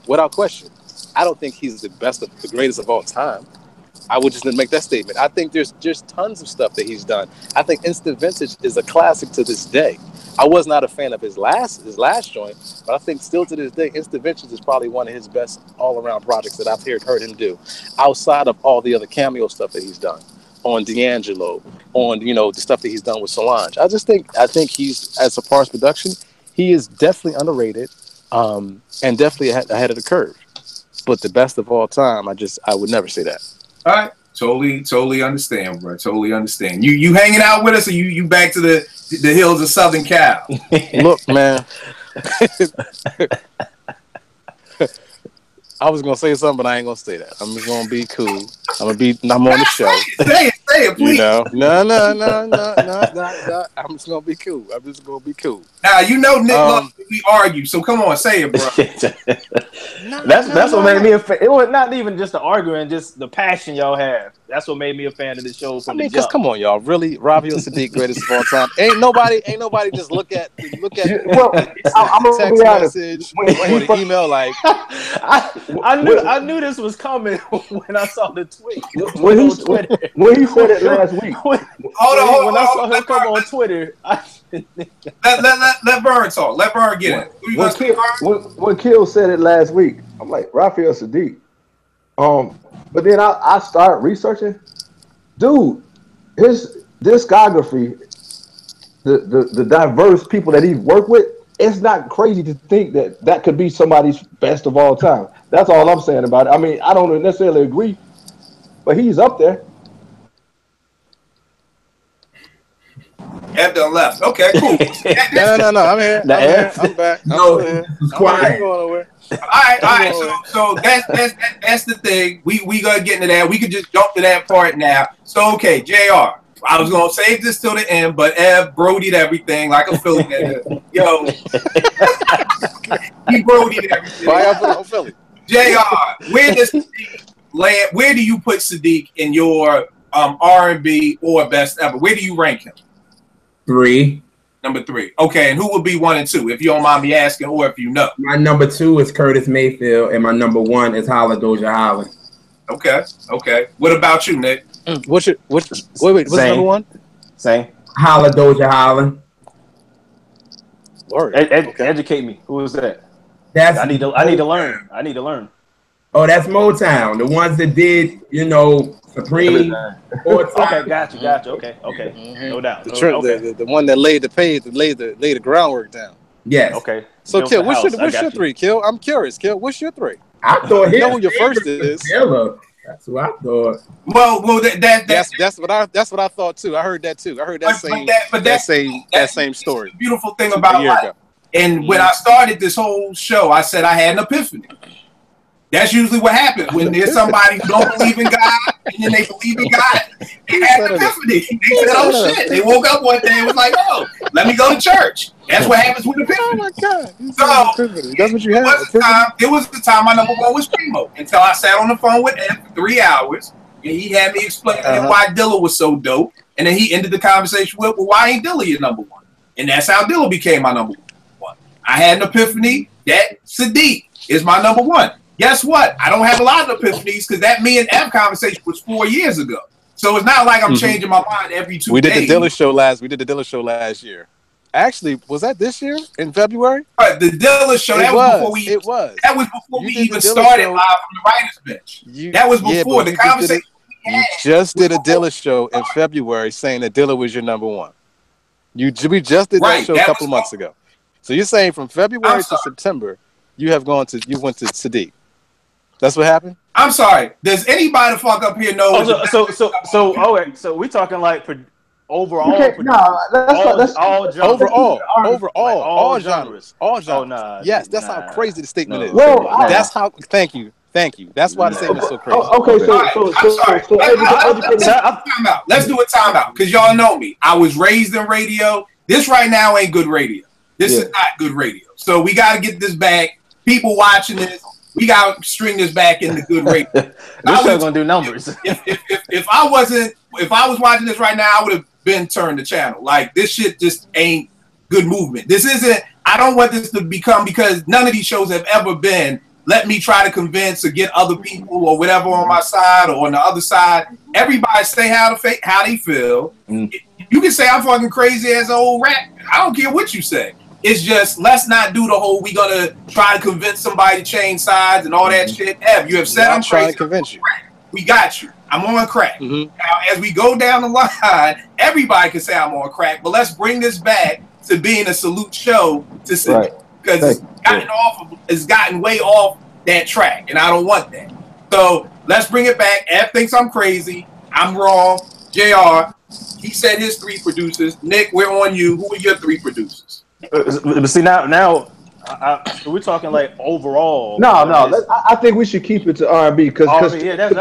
without question. I don't think he's the greatest of all time. I would just make that statement. I think there's just tons of stuff that he's done. I think Instant Vintage is a classic to this day. I was not a fan of his last joint, but I think still to this day, Instant Vintage is probably one of his best all-around projects that I've heard him do, outside of all the other cameo stuff that he's done on D'Angelo, on the stuff that he's done with Solange. I think he's, as a far as production, he is definitely underrated, and definitely ahead of the curve. But the best of all time, I would never say that. All right, totally understand, bro. Totally understand. You hanging out with us, or you back to the hills of Southern Cal? Look, man. I was gonna say something, but I ain't gonna say that. I'm just gonna be cool. I'm on the show. Say it, please. No. I'm just gonna be cool. Now Nick loves we argue, so come on, say it, bro. That's what made me a fan. It was not even just the arguing, just the passion y'all have. That's what made me a fan of the show. Because come on, y'all, really, Raphael Saadiq, greatest of all time. Ain't nobody just look at well, I'm the text message or the email like. I knew this was coming when I saw the tweet. When he said it last week. When I saw him come on Twitter, let Vern talk. Let Vern get it. When Kill said it last week, I'm like, Raphael Saadiq. But then I started researching. Dude, his discography, the diverse people that he's worked with, it's not crazy to think that could be somebody's best of all time. That's all I'm saying about it. I mean, I don't necessarily agree, but he's up there. Ev done left. Okay, cool. No. I'm here. I'm back. It's quiet. All right. So that's the thing. We gonna get into that. We could just jump to that part now. So okay, JR. I was gonna save this till the end, but Ev brodied everything like a Philly nigga. Yo, he brodied everything. Why I put on Philly? JR, where does Saadiq land? Where do you put Saadiq in your R&B or best ever? Where do you rank him? 3. Number 3. Okay, and who would be 1 and 2 if you don't mind me asking, or if you know? My number 2 is Curtis Mayfield, and my number 1 is Holla Doja Holla. Okay. What about you, Nick? What's number 1? Same. Holla Doja Holla. Word. Educate me. Who is that? I need to learn. Oh, that's Motown. The ones that did, Supreme. Okay, got you. Okay. Mm-hmm. No doubt. The one that laid the groundwork down. Yes. Okay. So, Kill, what's your 3, Kill? I'm curious, Kill. What's your 3? I thought you know who your first is. That's what I thought. Well, that's what I thought too. I heard that too. I heard that same story. The beautiful thing about life. And when I started this whole show, I said I had an epiphany. That's usually what happens when there's somebody who don't believe in God and then they believe in God. They had an epiphany. They said, "Oh shit!" They woke up one day and was like, "Oh, let me go to church." That's what happens with epiphany. Oh my God! So that's what you had. It was the time my number 1 was Primo until I sat on the phone with Ed for 3 hours And he had me explain to him why Dilla was so dope. And then he ended the conversation with, well, why ain't Dilla your number one? And that's how Dilla became my number one. I had an epiphany that Saadiq is my number one. Guess what? I don't have a lot of epiphanies because that me and F conversation was 4 years ago. So it's not like I'm changing my mind every 2 days. We did the Dilla show last year. Actually, was that this year in February? The Dilla show. That was before we. It was. That was before we even started live from the writers' bench. That was before the conversation. You just did a Dilla show in February saying that Dilla was your number one. We just did that show a couple of months ago. So you're saying from February to September, you went to Saadiq. That's what happened? I'm sorry. Does anybody fuck up here know? So we talking like overall. All genres. Oh, nah, yes, that's how crazy the statement is. Well, that's how. Thank you. That's why the statement is so crazy. Let's do a timeout because y'all know me. I was raised in radio. This right now ain't good radio. This is not good radio. So we got to get this back. People watching this, we got to string this back into good radio. This show's gonna do numbers. If I was watching this right now, I would have been turned the channel. Like, this shit just ain't good movement. This isn't. I don't want this to become, because none of these shows have ever been, let me try to convince or get other people or whatever on my side or on the other side. Everybody say how they feel. You can say I'm fucking crazy as an old rat. I don't care what you say. It's just, let's not do the whole, we gonna try to convince somebody to change sides and all that shit. Ev, you have said I'm trying crazy. to convince you. We got you. I'm on crack. Now, as we go down the line, everybody can say I'm on crack, but let's bring this back to being a salute show to Saadiq, because it's gotten way off that track, and I don't want that. So let's bring it back. Ev thinks I'm crazy. I'm wrong. JR, he said his 3 producers. Nick, we're on you. Who are your 3 producers? But see, now we're talking like overall. No. I think we should keep it to R&B because that's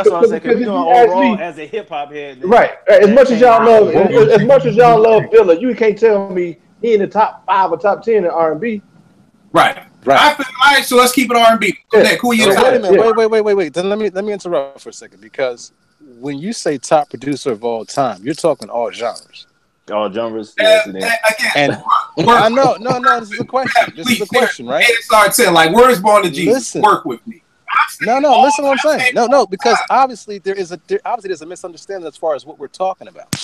what I'm saying. Because we're doing overall as a hip hop head, right? As much as y'all love Dilla, you can't tell me he in the top 5 or top 10 in R&B. Right. I feel, all right. So let's keep it R&B. Nick, who are you? Wait a minute. Wait. Then let me interrupt for a second, because when you say top producer of all time, you're talking all genres. All genres. And I know, this is a question. This is a question, right? ASR10, like, where is Born to Jesus? Work with me. No, listen to what I'm saying. No, because obviously there's a misunderstanding as far as what we're talking about.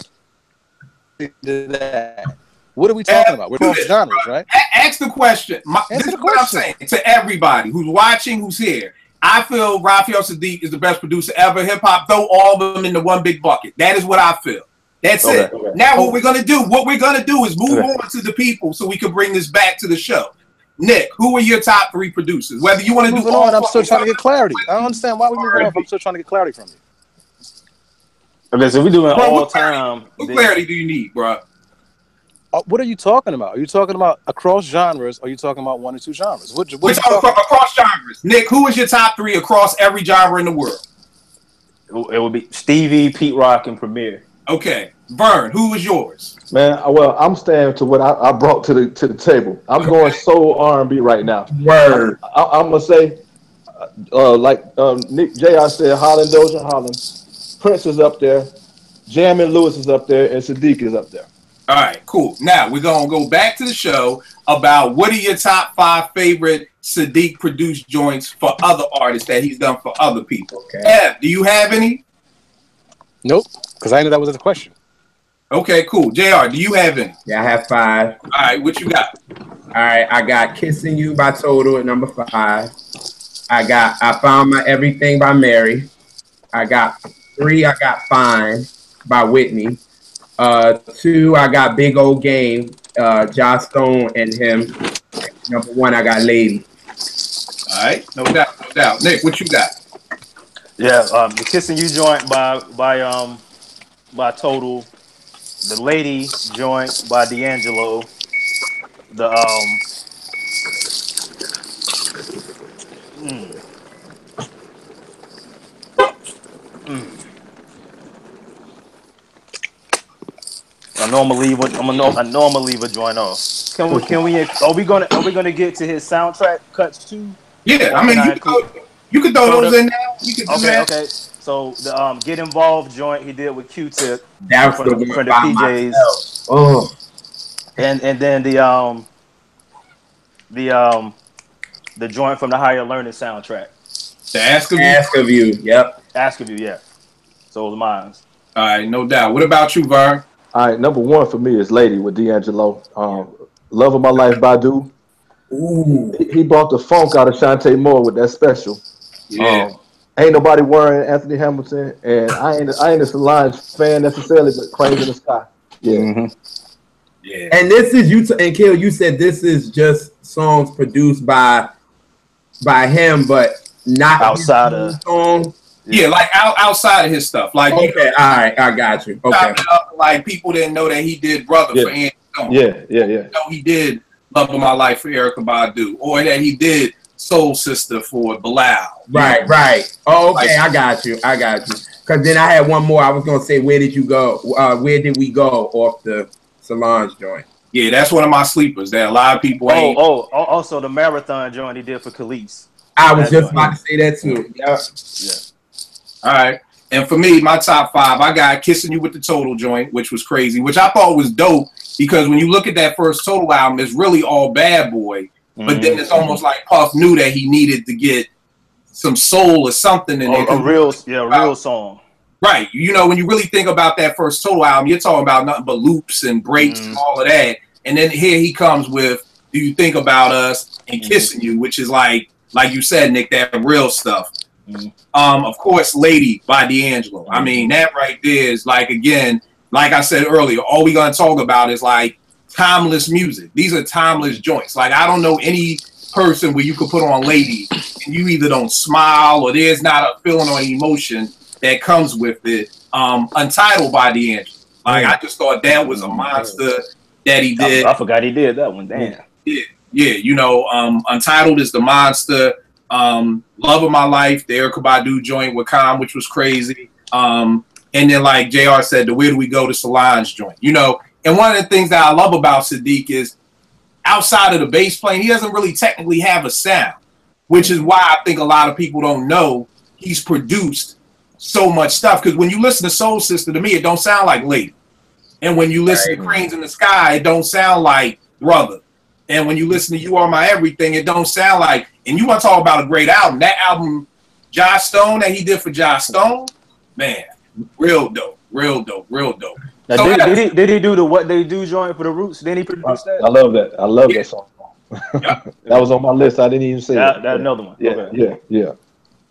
What are we talking about? We're talking genres, right? Ask the question. This is what I'm saying to everybody who's watching, who's here. I feel Raphael Saadiq is the best producer ever. Hip hop, throw all of them into one big bucket. That is what I feel. That's it. Now what we're gonna do is move on to the people so we can bring this back to the show. Nick, who are your top 3 producers? Whether you want to do all, I'm still trying to get clarity. I don't understand why we moving off. I'm still trying to get clarity from you. Okay, so we're doing all time. What clarity do you need, bro? What are you talking about? Are you talking about across genres? Or are you talking about 1 or 2 genres? We're talking across genres. Nick, who is your top 3 across every genre in the world? It would be Stevie, Pete Rock, and Premier. Okay, Vern, who is yours? Man, well, I'm staying to what I brought to the table. I'm going soul R&B right now. Word. I'm gonna say, Nick J.R. said, Holland, Doja, Holland. Prince is up there. Jammin' Lewis is up there, and Saadiq is up there. All right, cool. Now we're gonna go back to the show about what are your top 5 favorite Saadiq produced joints for other artists that he's done for other people. Okay. Ev, do you have any? Nope, because I knew that was the question. Okay, cool. JR, do you have any? Yeah, I have 5. All right, what you got? All right, I got Kissing You by Total at number 5. I Found My Everything by Mary. I got 3, I got Fine by Whitney. 2, I got Big Old Game, Joss Stone and him. Number 1, I got Lady. All right, no doubt. Nick, what you got? Yeah, the Kissing You joint by Total, the Lady joint by D'Angelo, the I normally leave a joint off. Are we gonna get to his soundtrack cuts too? Yeah, I mean you can throw those in now. You can do that. Okay. So the Get Involved joint he did with Q-Tip That's from the the one from the by PJs, myself. Oh, and then the joint from the Higher Learning soundtrack. The Ask of You. Ask of You. Yep. Ask of You, yeah. So it was mine. All right, no doubt. What about you, Vern? All right, number one for me is Lady with D'Angelo. Love of My Life, Badu. Ooh. He brought the funk out of Shantae Moore with that special. Yeah. Ain't nobody worrying Anthony Hamilton, and I ain't a Solange fan necessarily, but Cranes in the Sky. Yeah. Mm-hmm. Yeah. And this is you and Kill. You said this is just songs produced by him, but not Outside his of song. Yeah, like outside of his stuff. Like, Okay, all right, I got you. Okay. Like people didn't know that he did Brother for Andy Stone. Yeah. No, he did Love of My Life for Erykah Badu, or that he did Soul Sister for Bilal. Right. Oh, okay, I got you. Because then I had one more. I was gonna say, where did you go? Where did we go off the Solange joint? Yeah, that's one of my sleepers that a lot of people ain't. Also the Marathon joint he did for Khalees. I was just about to say that too. Yeah. All right. And for me, my top 5, I got Kissing You with the Total joint, which was crazy, which I thought was dope because when you look at that first Total album, it's really all Bad Boy. But then it's almost like Puff knew that he needed to get some soul or something in there. A real song. Right. You know, when you really think about that first Total album, you're talking about nothing but loops and breaks and all of that. And then here he comes with Do You Think About Us and Kissing You, which is like you said, Nick, that real stuff. Of course, Lady by D'Angelo. I mean, that right there is like, again, like I said earlier, all we're going to talk about is like timeless music. These are timeless joints. Like, I don't know any person where you could put on Lady and you either don't smile or there's not a feeling or emotion that comes with it. Untitled by D'Angelo. Like, I just thought that was a monster that he did. I forgot he did that one. Damn. Yeah. You know, Untitled is the monster. Love of My Life, the Erykah Badu joint with Khan, which was crazy. And then, like JR said, the Where Do We Go to Solange joint. You know, and one of the things that I love about Saadiq is outside of the bass playing, he doesn't really technically have a sound, which is why I think a lot of people don't know he's produced so much stuff. Because when you listen to Soul Sister, to me, it don't sound like Lady. And when you listen to Cranes in the Sky, it don't sound like Brother. And when you listen to You Are My Everything, it don't sound like, and you want to talk about a great album. That album, Josh Stone, that he did for Josh Stone, man, real dope. Now, So, did he do the What They Do joint for the Roots? Then he produced that? I love that. I love that song. That was on my list. I didn't even say that. That's another one. Yeah.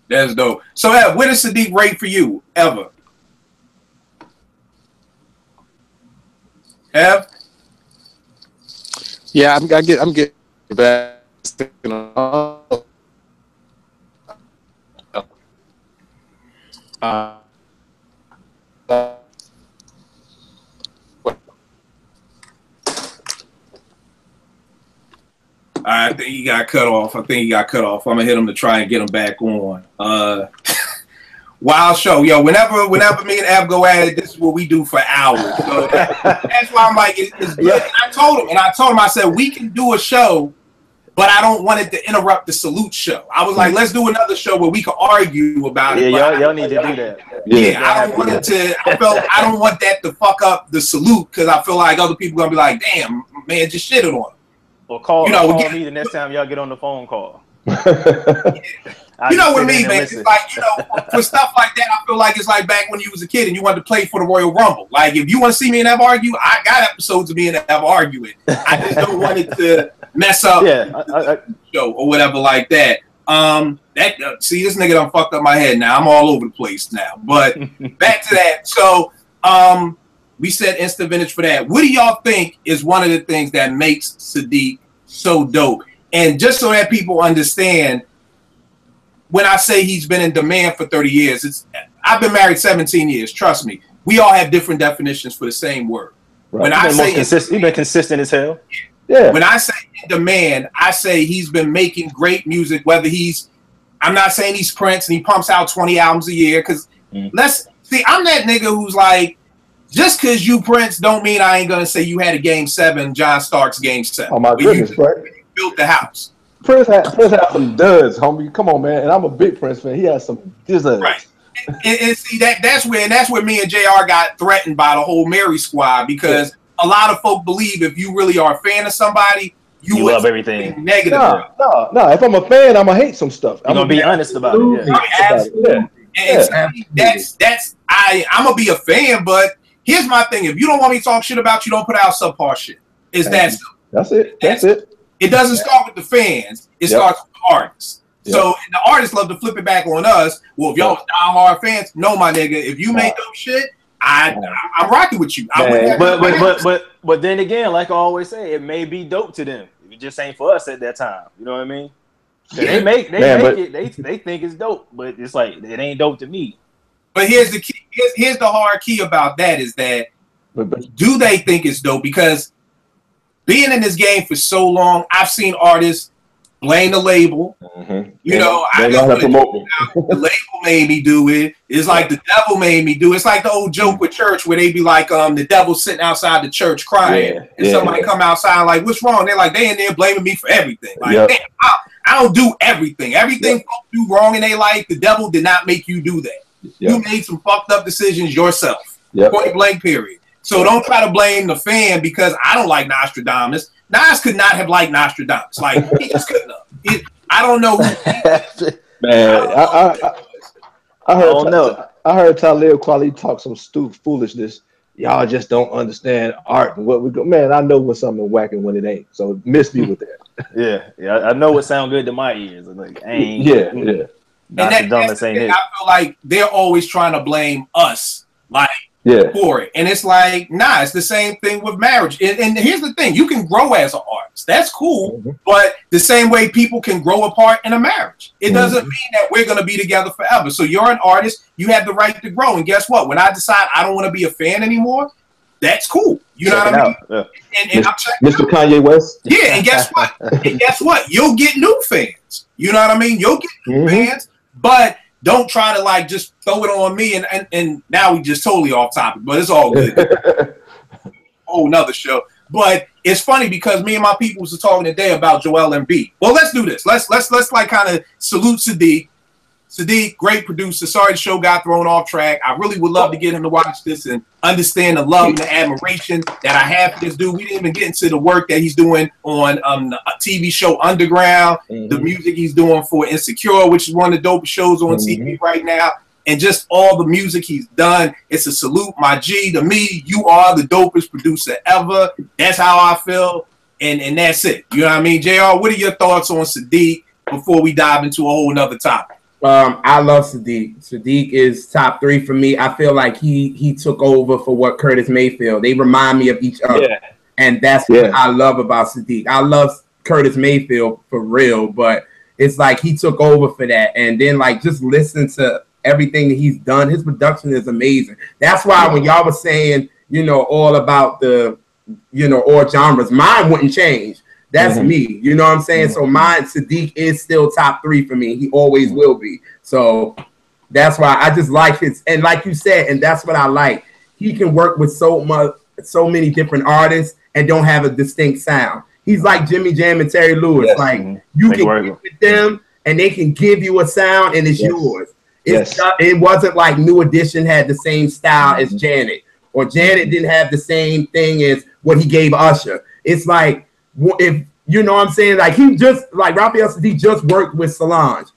That's dope. So, where does Saadiq rate for you, ever? Ev? Yeah, I'm getting back. I think he got cut off. I'm gonna hit him to try and get him back on. Wild show, yo. Whenever me and Ab go at it, this is what we do for hours. So that's why I'm like, it's good. And I told him, I said, we can do a show, but I don't want it to interrupt the Salute show. I was like, let's do another show where we can argue about it. Yeah, y'all need to do that. Yeah, I don't want it to. I don't want that to fuck up the Salute because I feel like other people gonna be like, damn, man, just shit it on him. Or call me the next time y'all get on the phone call. You know what me, man. It's like, you know, for stuff like that, I feel like it's like back when you was a kid and you wanted to play for the Royal Rumble. Like, if you want to see me and Ev argue, I got episodes of me and Ev arguing. I just don't want it to mess up the show or whatever like that. See, this nigga done fucked up my head now. I'm all over the place now. But back to that. So, we said instant vintage for that. What do y'all think is one of the things that makes Saadiq so dope? And just so that people understand, when I say he's been in demand for 30 years, I've been married 17 years. Trust me. We all have different definitions for the same word. Right. When I say he's been consistent as hell. Yeah. When I say in demand, I say he's been making great music, whether I'm not saying he's Prince and he pumps out 20 albums a year. Because let's see, I'm that nigga who's like, just because you Prince don't mean I ain't going to say you had a Game 7, John Stark's Game 7. Oh, my goodness, bro. You built the house. Prince had some duds, homie. Come on, man. And I'm a big Prince fan. He had some duds. Right. And see that's where me and JR got threatened by the whole Mary Squad, because a lot of folk believe if you really are a fan of somebody, you love everything negative. No. If I'm a fan, I'm gonna hate some stuff. I'm gonna be honest about it. Absolutely. And that's I'm gonna be a fan, but here's my thing: if you don't want me to talk shit about you, don't put out subpar shit. It's that simple. That's it. That's it. It doesn't start with the fans. It starts with the artists. So and the artists love to flip it back on us. Well, if y'all die-hard fans, no, my nigga. If you make dope shit, I'm rocking with you. But then again, like I always say, it may be dope to them. It just ain't for us at that time. You know what I mean? They make it. They think it's dope, but it's like it ain't dope to me. But here's the key. Here's the hard key about that is that do they think it's dope? Because being in this game for so long, I've seen artists blame the label. You know, the label made me do it. It's like the devil made me do it. It's like the old joke with church where they be like, the devil's sitting outside the church crying, and somebody come outside like, what's wrong? They're like, they in there blaming me for everything. Like, damn, I don't do everything. Everything folk do wrong in their life, the devil did not make you do that. You made some fucked up decisions yourself. Point blank, period. So don't try to blame the fan because I don't like Nostradamus. Nas could not have liked Nostradamus. Like, he just couldn't have. I don't know who. Man, I heard Talib Kweli talk some stupid foolishness. Y'all just don't understand art and what we go. Man, I know when something whacking when it ain't. So miss me with that. Yeah. I know what sound good to my ears. I'm like, ain't. Nostradamus ain't it. I feel like they're always trying to blame us. Like. For it. And it's like, nah, it's the same thing with marriage. And here's the thing, you can grow as an artist. That's cool. But the same way people can grow apart in a marriage. It doesn't mean that we're going to be together forever. So you're an artist, you have the right to grow. And guess what? When I decide I don't want to be a fan anymore, that's cool. You know what I mean? And I'm Mr. Kanye West. Yeah, and guess what? You'll get new fans. You know what I mean? You'll get new fans, but don't try to like just throw it on me and now we just totally off topic, but it's all good. Whole nother show. But it's funny because me and my people was talking today about Joel Embiid. Well, let's do this. Let's like kind of salute Saadiq. Saadiq, great producer. Sorry the show got thrown off track. I really would love to get him to watch this and understand the love and the admiration that I have for this dude. We didn't even get into the work that he's doing on the TV show Underground, the music he's doing for Insecure, which is one of the dopest shows on TV right now, and just all the music he's done. It's a salute, my G. To me, you are the dopest producer ever. That's how I feel, and that's it. You know what I mean? JR, what are your thoughts on Saadiq before we dive into a whole nother topic? I love Saadiq. Saadiq is top 3 for me. I feel like he took over for what Curtis Mayfield. They remind me of each other. And that's what I love about Saadiq. I love Curtis Mayfield for real, but it's like he took over for that. And then like just listen to everything that he's done. His production is amazing. That's why when y'all was saying, all about the, all genres, mine wouldn't change. That's me. You know what I'm saying? So mine, Saadiq is still top 3 for me. He always will be. So that's why I just like his, and like you said, and that's what I like. He can work with so many different artists and don't have a distinct sound. He's like Jimmy Jam and Terry Lewis. Like you can work with them and they can give you a sound and it's yours. It wasn't like New Edition had the same style as Janet, or Janet didn't have the same thing as what he gave Usher. It's like, if you know what I'm saying, like he just like Raphael Saadiq just worked with Solange.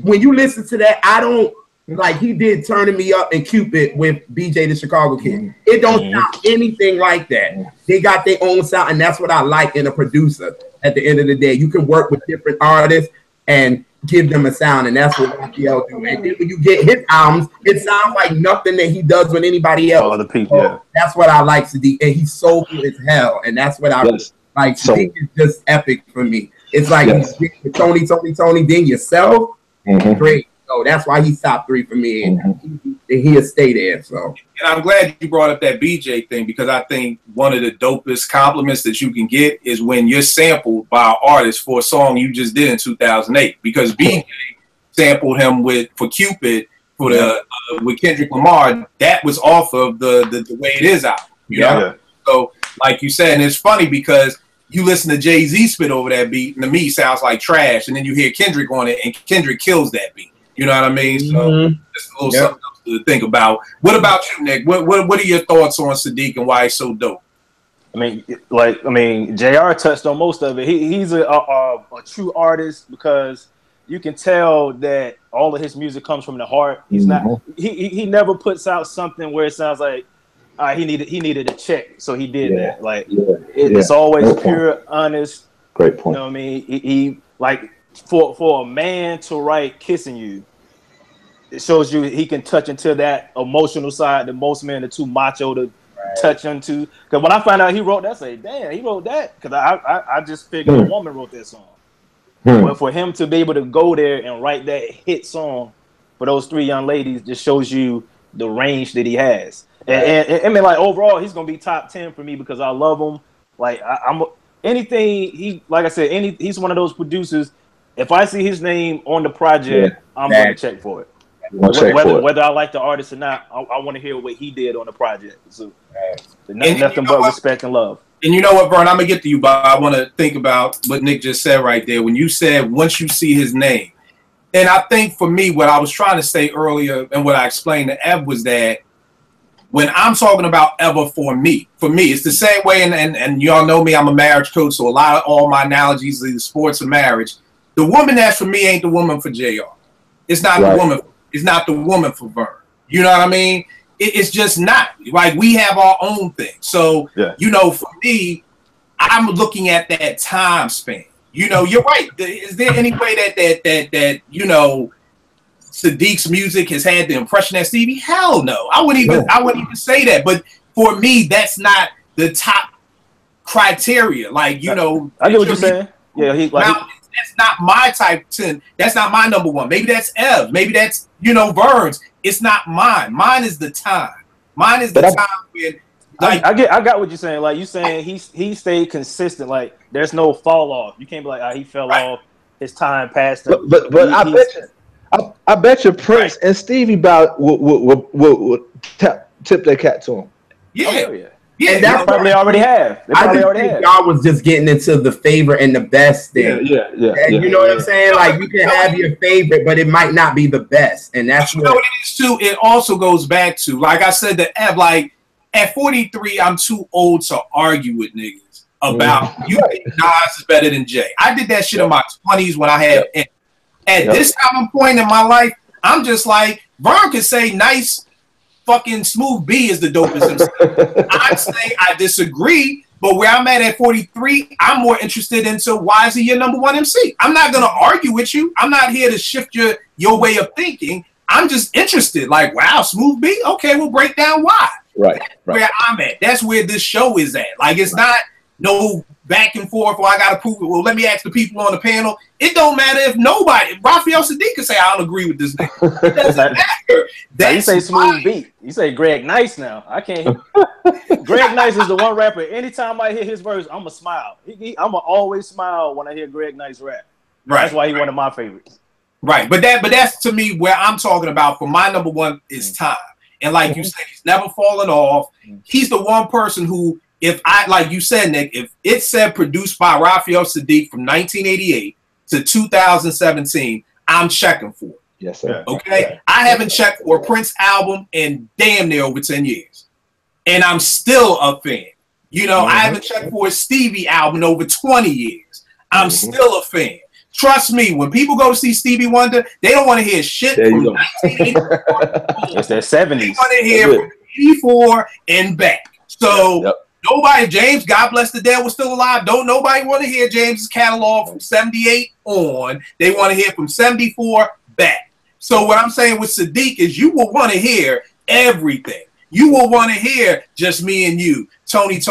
When you listen to that, I don't like he did Turning Me Up and Cupid with BJ the Chicago Kid. It don't sound anything like that. They got their own sound, and that's what I like in a producer. At the end of the day, you can work with different artists and give them a sound, and that's what Raphael do. And then when you get his albums, it sounds like nothing that he does with anybody else. The people, that's what I like Saadiq, and he's soulful as hell, and that's what I like. Saadiq is just epic for me. It's like Tony, then yourself. Great. So that's why he's top 3 for me, and he'll stay there. So, and I'm glad you brought up that BJ thing, because I think one of the dopest compliments that you can get is when you're sampled by an artist for a song you just did in 2008. Because BJ sampled him for Cupid for the with Kendrick Lamar. That was off of the Way It Is album. You know? So, like you said, and it's funny because you listen to Jay-Z spit over that beat, and to me, it sounds like trash. And then you hear Kendrick on it, and Kendrick kills that beat. You know what I mean? So just a little something else to think about. What about you, Nick? What are your thoughts on Saadiq and why he's so dope? I mean, JR touched on most of it. He's a true artist because you can tell that all of his music comes from the heart. He's not. He never puts out something where it sounds like he needed a check, so he did that. Like it's always pure, honest. Great point. You know what I mean? He like for a man to write "Kissing You," it shows you he can touch into that emotional side that most men are too macho to touch into. Because when I found out he wrote that, I say, damn, he wrote that. Because I just figured a woman wrote that song. But for him to be able to go there and write that hit song for those three young ladies just shows you the range that he has. And I mean, like overall, he's gonna be top 10 for me because I love him. Like I'm anything he, like I said, he's one of those producers. If I see his name on the project, I'm gonna check for it. Whether I like the artist or not, I want to hear what he did on the project. So nothing but respect and love. And you know what, Vern, I'm gonna get to you, but I want to think about what Nick just said right there. When you said once you see his name, and I think for me, what I was trying to say earlier and what I explained to Ev was that when I'm talking about ever for me, it's the same way. And y'all know me, I'm a marriage coach, so all my analogies are the sports and marriage. The woman that's for me ain't the woman for JR. It's not the woman. It's not the woman for Vern. You know what I mean? It's just not. Like, we have our own thing. So, you know, for me, I'm looking at that time span. You know, you're right. Is there any way that you know, Saadiq's music has had the impression that Stevie? Hell no. I wouldn't even say that. But for me, that's not the top criteria. Like, you know, I get what you're saying. Yeah, that's not my type 10. That's not my number one. Maybe that's Ev. Maybe that's, you know, Vern's. It's not mine. Mine is the time. Mine is the time when, like, I got what you're saying. Like, you saying he stayed consistent. Like, there's no fall off. You can't be like, he fell off. His time passed him. But I bet you Prince and Stevie would tip their cap to him. Yeah, and that's probably already have. I think y'all was just getting into the favorite and the best thing. Yeah. You know what I'm saying? Like, you can have your favorite, but it might not be the best. And that's what it is too. It also goes back to, like I said to Ev, like at 43, I'm too old to argue with niggas about you think Nas is better than Jay. I did that shit in my 20s when I had at this time and point in my life, I'm just like, Vern could say nice. Fucking Smooth B is the dopest MC. I'd say I disagree, but where I'm at 43, I'm more interested into why is he your number one MC? I'm not gonna argue with you. I'm not here to shift your way of thinking. I'm just interested. Like, wow, Smooth B? Okay, we'll break down why. Right. Where I'm at. That's where this show is at. Like, it's not no back and forth, or I gotta prove it. Well, let me ask the people on the panel. It don't matter if nobody. Raphael Saadiq can say I don't agree with this nigga. It doesn't matter. You say Smooth Beat. You say Greg Nice now. I can't. Greg Nice is the one rapper. Anytime I hear his verse, I'm gonna smile. I'm gonna always smile when I hear Greg Nice rap. Right. That's why he's one of my favorites. Right, but that's to me where I'm talking about. For my number one is time, and like you said, he's never fallen off. He's the one person who, if I, like you said, Nick, if it said produced by Raphael Saadiq from 1988 to 2017, I'm checking for it. Yes, sir. Okay? I haven't checked for a Prince album in damn near over 10 years. And I'm still a fan. You know, I haven't checked for a Stevie album in over 20 years. I'm still a fan. Trust me, when people go to see Stevie Wonder, they don't want to hear shit from 1984. It's their 70s. They want to hear from 84 and back. So nobody, James, God bless the dead, was still alive. Don't nobody want to hear James's catalog from 78 on. They want to hear from 74 back. So what I'm saying with Saadiq is you will want to hear everything. You will want to hear Just Me and You, Tony,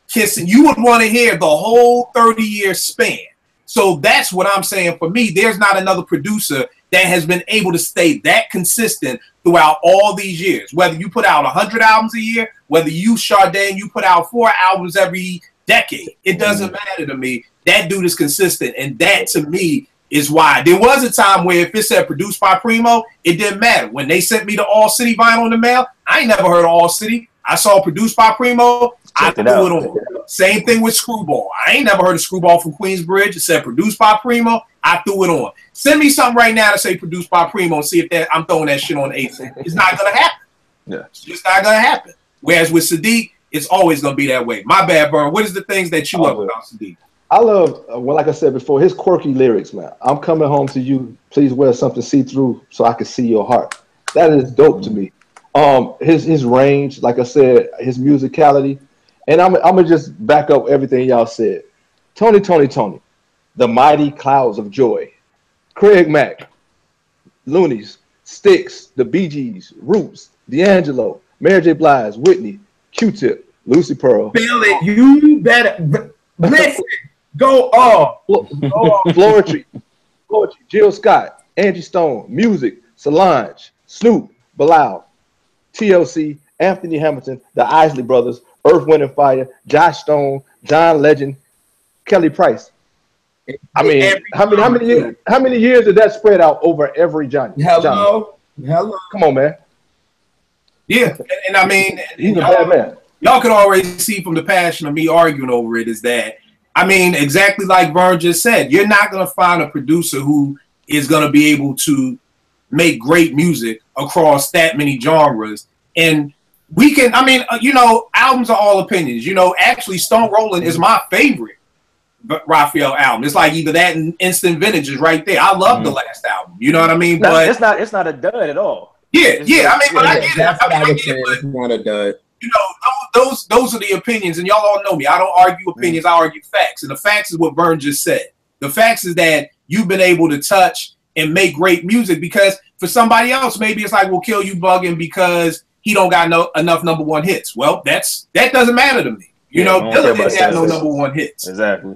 Kissing. You would want to hear the whole 30-year span. So that's what I'm saying. For me, there's not another producer that has been able to stay that consistent throughout all these years. Whether you put out 100 albums a year, whether you, Sade, you put out 4 albums every decade, it doesn't matter to me. That dude is consistent, and that to me is why. There was a time where if it said produced by Primo, it didn't matter. When they sent me the All City vinyl in the mail, I ain't never heard of All City. I saw produced by Primo, I threw it on. Same thing with Screwball. I ain't never heard of Screwball from Queensbridge. It said produced by Primo. I threw it on. Send me something right now to say produced by Primo and see if that I'm throwing that shit on ASAP. It's not gonna happen. Yeah, it's just not gonna happen. Whereas with Saadiq, it's always gonna be that way. My bad, Vern. What is the things that you love about Saadiq? I love, well, like I said before, his quirky lyrics, man. I'm coming home to you. Please wear something see-through so I can see your heart. That is dope to me. His range, like I said, his musicality, and I'm gonna just back up everything y'all said. Tony, the mighty clouds of joy. Craig Mack, Loonies, Styx, the Bee Gees, Roots, D'Angelo, Mary J. Blige, Whitney, Q-Tip, Lucy Pearl. Feel it. You better listen. Go off. Floetry, Jill Scott, Angie Stone, Music, Solange, Snoop, Bilal, TLC, Anthony Hamilton, the Isley Brothers, Earth, Wind and Fire, Josh Stone, John Legend, Kelly Price. I mean, how many years did that spread out over every genre? Hello. Come on, man. Yeah, and I mean, he's a bad man. Y'all can already see from the passion of me arguing over it is that, I mean, exactly like Vern just said, you're not going to find a producer who is going to be able to make great music across that many genres. And we can, I mean, you know, albums are all opinions. You know, actually, Stone Rollin' is my favorite Raphael album. It's like either that and Instant Vintage is right there. I love the last album. You know what I mean? No, but it's not a dud at all. Yeah, I mean, but I get it. That's what I would say. It's not a dud. You know, those are the opinions, and y'all all know me. I don't argue opinions, I argue facts. And the facts is what Vern just said. The facts is that you've been able to touch and make great music, because for somebody else, maybe it's like, we'll kill you bugging because he don't got enough number one hits. Well, that doesn't matter to me. You know, Dylan didn't have no number one hits. Exactly.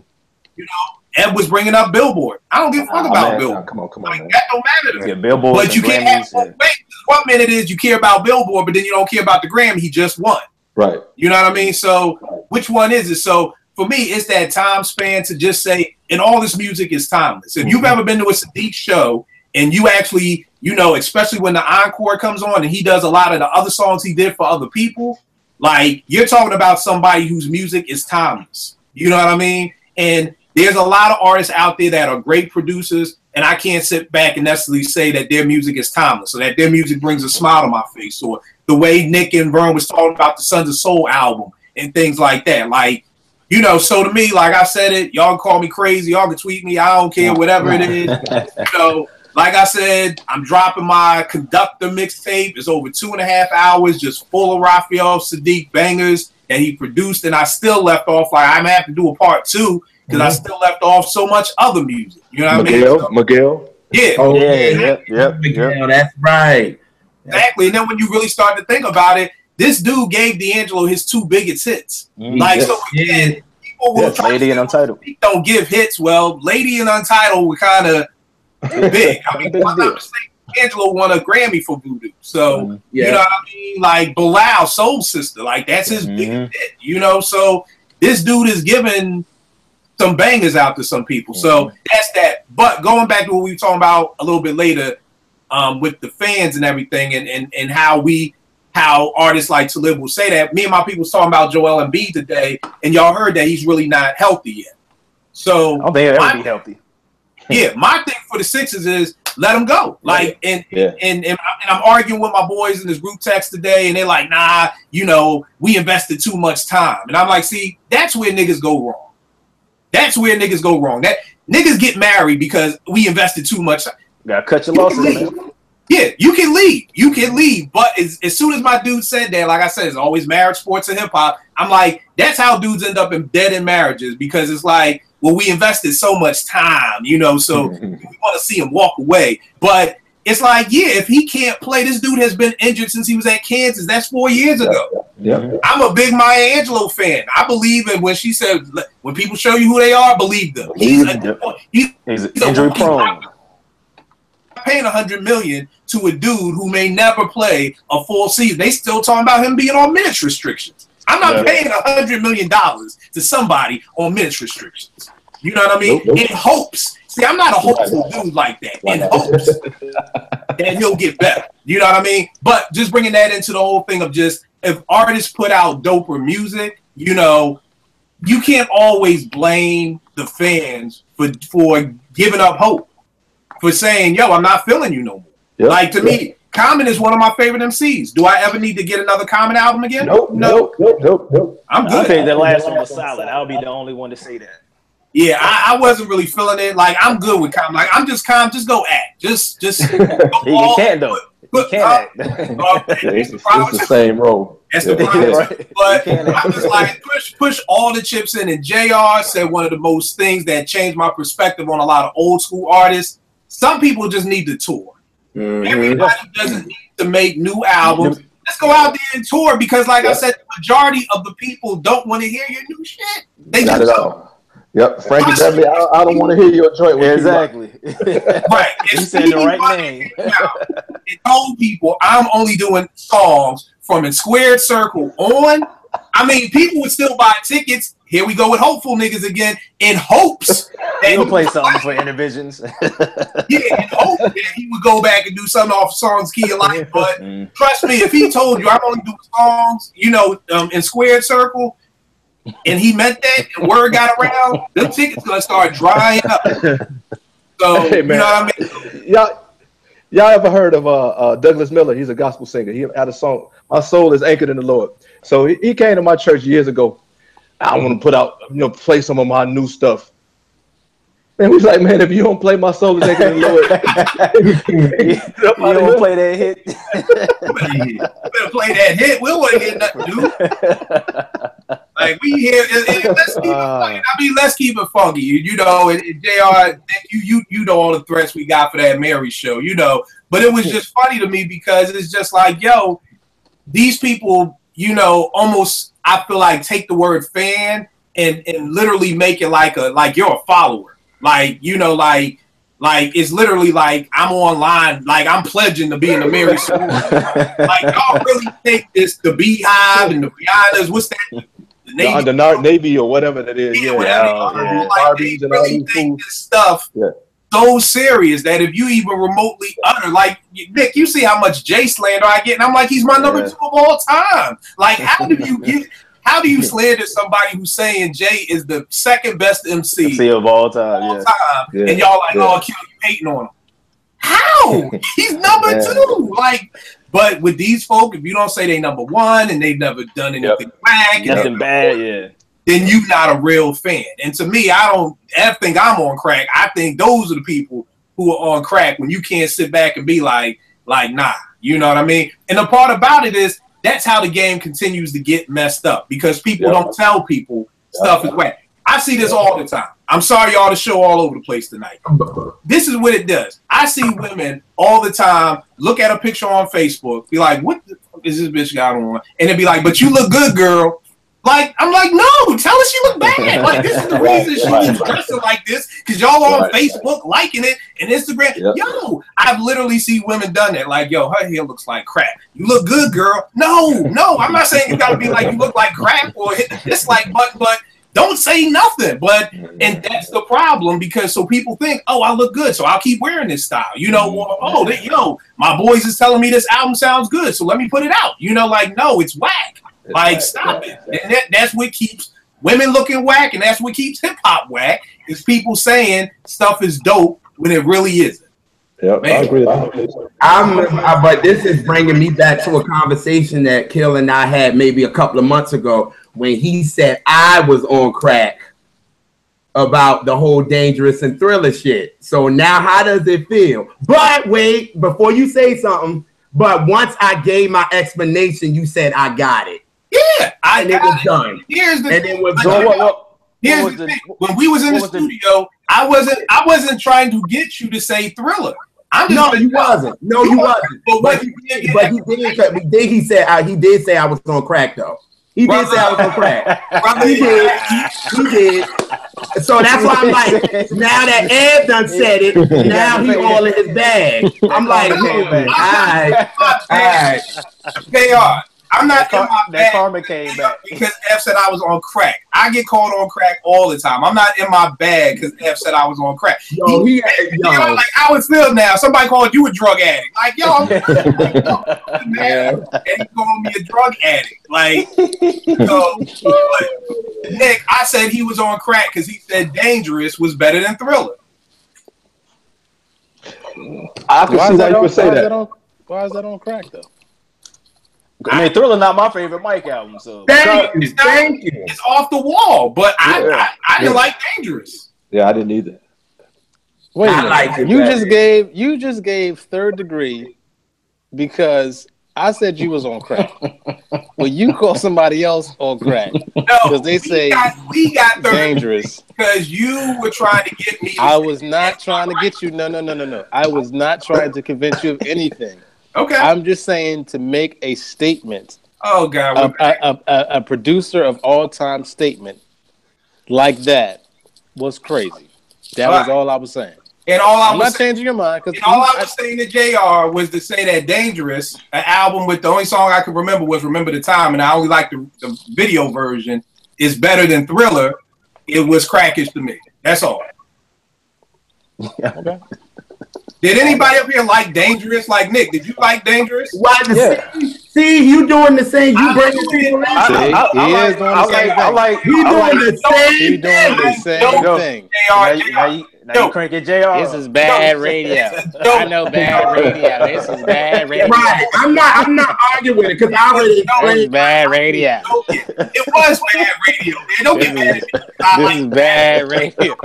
You know, Ed was bringing up Billboard. I don't give a fuck about Billboard. Come on, like, man. that don't matter to me. Yeah, Billboard. But you can't have one minute is you care about Billboard, but then you don't care about the Grammy he just won. Right. You know what I mean? So which one is it? So for me, it's that time span to just say, and all this music is timeless. If you've ever been to a Saadiq show and you actually, you know, especially when the encore comes on and he does a lot of the other songs he did for other people, like, you're talking about somebody whose music is timeless. You know what I mean? And there's a lot of artists out there that are great producers, and I can't sit back and necessarily say that their music is timeless or that their music brings a smile to my face, or the way Nick and Vern was talking about the Sons of Soul album and things like that. Like, you know, so to me, like I said it, y'all can call me crazy, y'all can tweet me, I don't care, whatever it is. You know, like I said, I'm dropping my Conductor mixtape. It's over 2.5 hours, just full of Raphael Saadiq bangers that he produced, and I still left off, like, I'm gonna have to do a part 2 because I still left off so much other music. You know what I mean? So, Miguel. Yeah. Oh, Yep. Miguel, that's right. Exactly. And then when you really start to think about it, this dude gave D'Angelo his 2 biggest hits. Like, so again, people will try Lady and Untitled. Don't give hits. Well, Lady and Untitled were kind of big. I mean, I'm not mistaken, D'Angelo won a Grammy for Voodoo. So, you know what I mean? Like, Bilal, Soul Sister, like, that's his biggest hit, you know? So this dude is giving some bangers out to some people. So that's that. But going back to what we were talking about a little bit later, with the fans and everything, and how artists like to live will say that. Me and my people was talking about Joel Embiid today, and y'all heard that he's really not healthy yet. So I don't think he'll ever be healthy. Yeah, my thing for the Sixers is let him go. Like, and I'm arguing with my boys in this group text today, and they're like, nah, you know, we invested too much time. And I'm like, see, that's where niggas go wrong. That's where niggas go wrong. That niggas get married because we invested too much. Gotta cut your losses, man. Yeah, you can leave. You can leave. But as soon as my dude said that, like I said, it's always marriage, sports, and hip hop. I'm like, that's how dudes end up in dead in marriages, because it's like, well, we invested so much time, you know, so we want to see him walk away. But it's like, yeah, if he can't play, this dude has been injured since he was at Kansas. That's 4 years ago. I'm a big Maya Angelou fan. I believe in when she said, when people show you who they are, believe them. He's injury prone. Paying $100 million to a dude who may never play a full season. They still talking about him being on minutes restrictions. I'm not paying $100 million to somebody on minutes restrictions. You know what I mean? In hopes. See, I'm not a hopeful dude like that. In hopes that he'll get better. You know what I mean? But just bringing that into the whole thing of just, if artists put out doper music, you know, you can't always blame the fans for giving up hope, for saying, yo, I'm not feeling you no more. Yep. Like, to me, Common is one of my favorite MCs. Do I ever need to get another Common album again? Nope. I'm good. I think the last one was solid. I'll be the only one to say that. Yeah, I wasn't really feeling it. Like, I'm good with Common. Like, I'm just Common. Just go act. Just you can't, though. You can't act. It's the same role. That's the problem. Right. But I'm just like, push all the chips in. And JR said one of the most things that changed my perspective on a lot of old school artists. Some people just need to tour. Mm-hmm. Everybody doesn't need to make new albums. Let's go out there and tour, because, like I said, the majority of the people don't want to hear your new shit. They not just at all. Yep, Frankie Beverly, I don't want to hear your joint. Exactly. Right. You said the right name. And told people I'm only doing songs from In Squared Circle on. I mean, people would still buy tickets. Here we go with hopeful niggas again, in hopes that he'll play something for Intervisions. Yeah, in hope that he would go back and do something off songs Key of Life. But trust me, if he told you I'm only doing songs, in Squared Circle, and he meant that, and word got around, them tickets gonna start drying up. So, hey, man, you know what I mean? Y'all ever heard of Douglas Miller? He's a gospel singer. He had a song, "My Soul Is Anchored in the Lord." So he came to my church years ago. I want to put out, play some of my new stuff. And he's like, man, if you don't play My Soul Is Anchored in the Lord, you don't play that hit. You better play that hit. We don't want to hear nothing new. Like, we hear, let's keep it funky. I mean, let's keep it funky. And JR, you know all the threats we got for that Mary show, But it was just funny to me, because it's just like, yo, these people, almost, I feel like, take the word fan and literally make it like you're a follower. Like, like it's literally like I'm online, like I'm pledging to be in the Mary School. Like, y'all really think this, the Beehive and the Rihanna's, what's that? The Navy or whatever that is. Yeah, like, they really take this stuff so serious that if you even remotely utter, like, Nick, you see how much Jay slander I get, and I'm like, he's my number 2 of all time. Like, how do you slander somebody who's saying Jay is the second best MC of all time? Yeah. And y'all like, oh, Kill, you hating on him? How? He's number 2. Like, but with these folk, if you don't say they number 1 and they've never done anything whack, nothing bad, then you not a real fan. And to me, I don't think I'm on crack. I think those are the people who are on crack when you can't sit back and be like, nah, you know what I mean? And the part about it is, that's how the game continues to get messed up, because people don't tell people stuff is whack. I see this all the time. I'm sorry, y'all, to show all over the place tonight. This is what it does. I see women all the time look at a picture on Facebook, be like, what the fuck is this bitch got on? And it'd be like, but you look good, girl. Like, I'm like, no, tell her she look bad. Like, this is the reason she's dressing like this, because y'all on Facebook liking it and Instagram. Yo, I've literally seen women done that. Like, yo, her hair looks like crap. You look good, girl. No, I'm not saying you got to be like you look like crap or hit the dislike button, but don't say nothing. And that's the problem, because so people think, oh, I look good, so I'll keep wearing this style. My boys is telling me this album sounds good, so let me put it out. Like, no, it's whack. Like, stop it. And that's what keeps women looking whack, and that's what keeps hip-hop whack, is people saying stuff is dope when it really isn't. Yeah, I agree. But this is bringing me back to a conversation that Kill and I had maybe a couple of months ago, when he said I was on crack about the whole Dangerous and Thriller shit. So now how does it feel? But wait, before you say something, but once I gave my explanation, you said I got it. Yeah, it was done. Here's the thing. Here's the thing. When we was in the studio, I wasn't trying to get you to say Thriller. You wasn't. No, you wasn't. But he did say I was on crack though. He did say I was on crack. He did. So that's why I'm like, now that Ed done said it, now he all in his bag. I'm like, all right. They are. I'm not in my bag. Karma came back because F said I was on crack. I get called on crack all the time. I'm not in my bag because F said I was on crack. Like, how it feels now? Somebody called you a drug addict. Like, yo, man, and he called me a drug addict. Like, Nick, I said he was on crack because he said Dangerous was better than Thriller. I can see why you would say that. Why is that on crack though? I mean, Thriller not my favorite Mike album, so Thank you. It's off the wall, but I didn't like Dangerous. Yeah, I didn't either. Wait a minute. You just gave Third Degree because I said you was on crack. Well, you call somebody else on crack because they say we got Dangerous because you were trying to get me. I was not trying to get you. No. I was not trying to convince you of anything. Okay. I'm just saying to make a statement. Oh God. A producer of all time statement like that was crazy. That was all I was saying. And I'm not changing your mind. And all I was saying to JR was to say that Dangerous, an album with the only song I could remember was Remember the Time, and I only like the video version, is better than Thriller. It was crackish to me. That's all. Okay. Did anybody up here like Dangerous? Like Nick, did you like Dangerous? Why? See, you doing the same. You bringing people in. He doing the same thing. Now you crank it, JR. This is bad radio. I know bad radio. This is bad radio. Right. I'm not arguing with it because I already explained. This is bad radio. It was bad radio, man. Don't get mad at me. This is bad radio.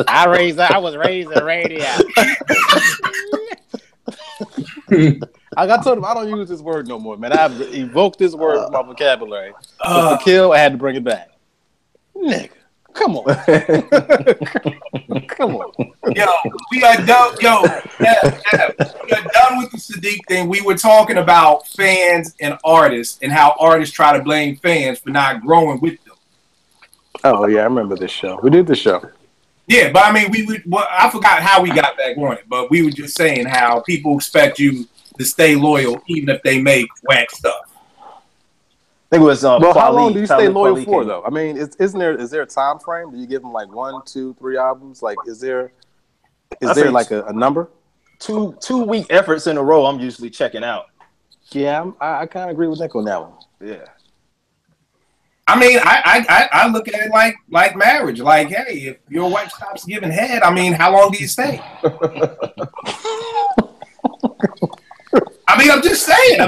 I was raised in radio. I told him I don't use this word no more, man. I've evoked this word from my vocabulary. But for Kill, I had to bring it back. Nigga, come on. Come on. Yo, we are done. Yo, we are done with the Saadiq thing. We were talking about fans and artists and how artists try to blame fans for not growing with them. Oh, yeah, I remember this show. We did the show. Yeah, but I mean, I forgot how we got back on it, but we were just saying how people expect you to stay loyal even if they make whack stuff. I think it was. Well, how long do you stay loyal for, though? I mean, is there a time frame? Do you give them like 1, 2, 3 albums? Like, is there like a number? Two week efforts in a row, I'm usually checking out. Yeah, I kind of agree with Nick on that one. Yeah. I mean, I look at it like marriage. Like, hey, if your wife stops giving head, I mean, how long do you stay? I mean, I'm just saying.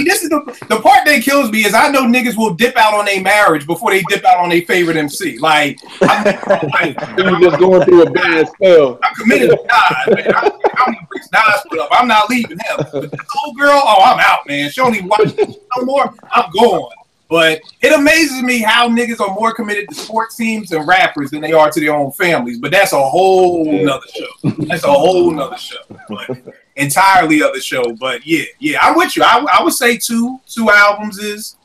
This is the part that kills me is I know niggas will dip out on their marriage before they dip out on their favorite MC. Like, you're just going through a bad spell. I'm committed to Nas, man. I'm gonna bring Nas put up. I'm not leaving him. But this old girl, I'm out, man. She don't even watch this no more. I'm going. But it amazes me how niggas are more committed to sports teams and rappers than they are to their own families. But that's a whole nother show. That's a whole nother show. But entirely other show. But yeah, I'm with you. I would say two albums is,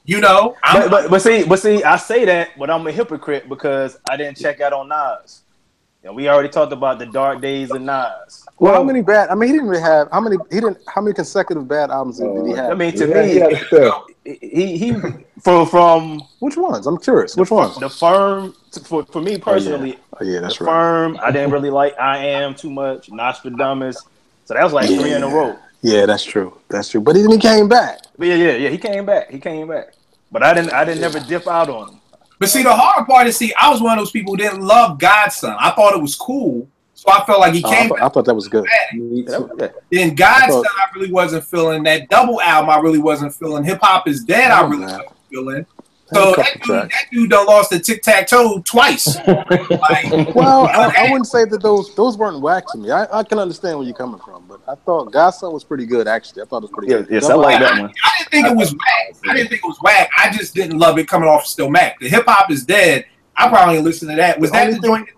but see, I say that, but I'm a hypocrite because I didn't check out on Nas. And we already talked about the dark days of Nas. Well, how many bad? I mean, he didn't really have how many consecutive bad albums did he have? I mean, to me, he from which ones? I'm curious. Which ones? The Firm. For me personally, that's the Firm. I didn't really like I Am too much. Nostradamus. So that was like 3 in a row. Yeah, that's true. That's true. But then he came back. But yeah, he came back. But I didn't never dip out on him. But see, the hard part is, I was one of those people who didn't love Godson. I thought it was cool, so I felt like he came back. I thought that was good. Then Godson, I really wasn't feeling. That double album, I really wasn't feeling. Hip Hop Is Dead, I really wasn't feeling. So that dude done lost the tic-tac-toe twice. Well, I wouldn't say that those weren't whack to me. I can understand where you're coming from, but I thought Godson was pretty good, actually. I thought it was pretty good. Yes, I like that one. I didn't think it was whack. I just didn't love it coming off Still Mac. The Hip Hop Is Dead, I probably listened to that. Was that the joint?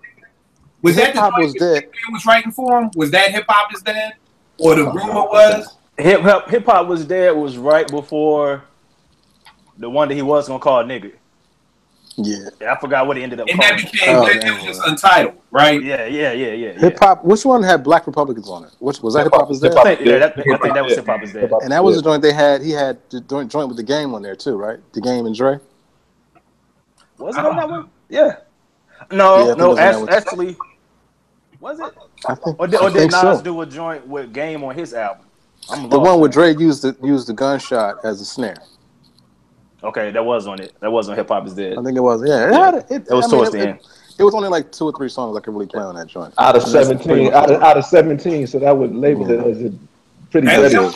Was that the joint that was writing for him? Was that Hip Hop Is Dead? Or the rumor was? Hip Hop Was Dead was right before the one that he was gonna call nigga. Yeah, I forgot what he ended up. And that became that was just Untitled, right? Yeah. Hip Hop. Which one had Black Republicans on it? Which was that? Hip Hop Is Dead. I think that was Hip Hop Is Dead. And that was the joint they had. He had the joint with the Game on there too, right? The Game and Dre. Was it on that one? Yeah. No. Actually, was it? Or did Nas do a joint with Game on his album? The one where Dre used the gunshot as a snare. Okay, that was on it. That was on Hip Hop Is Dead. I think it was. Yeah, it was towards the end. It was only like 2 or 3 songs I could really play on that joint. Out of 17, out of 17, so that would label it as a pretty good. Y'all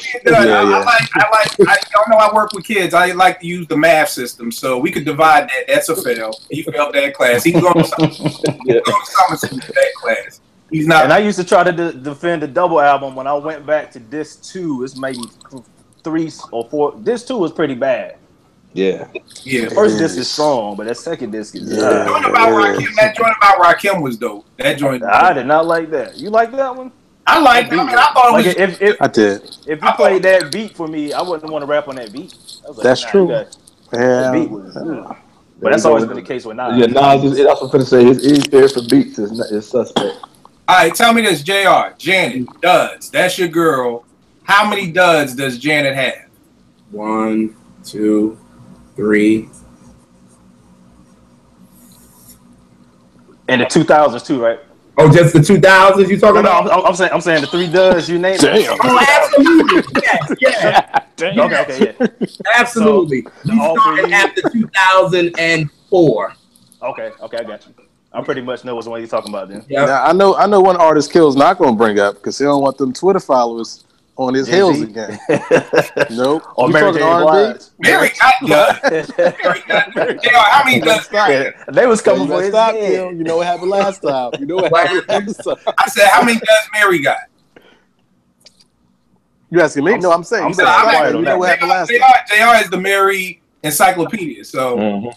know I work with kids. I like to use the math system, so we could divide that. That's a fail. He failed that class. He's going to summer school that class. He's not. And I used to try to defend the double album. When I went back to disc 2, it's maybe 3 or 4. Disc 2 was pretty bad. Yeah. The first disc is strong, but that second disc is. That joint about Rakim was dope. That joint. I did not like that. You like that one? I like it. I thought like it was. I did. If you played that beat for me, I wouldn't want to rap on that beat. I was like, that's true. But that's always been the case with Nas. Yeah, Nas. That's what I'm gonna say. His ear for beats is suspect. All right, tell me this, JR. Janet, duds. That's your girl. How many duds does Janet have? 1, 2, 3. In the 2000s too, right? Oh, just the 2000s you talking about? No, I'm saying the 3 duds you named. Damn. Oh, absolutely. Yes. Okay, yeah. Absolutely. So, you started after 2004. Okay, I got you. I pretty much know which one you're talking about then. Yeah. Now, I know one artist Kill's not going to bring up because he don't want them Twitter followers on his heels again. Nope. Or Mary J. Blige. Mary got duds. How many duds? They was coming for his head. Kill. You know what happened last time. I said, how many duds Mary got? You asking me? No, I'm saying. You know what happened last time. JR is the Mary encyclopedia. So,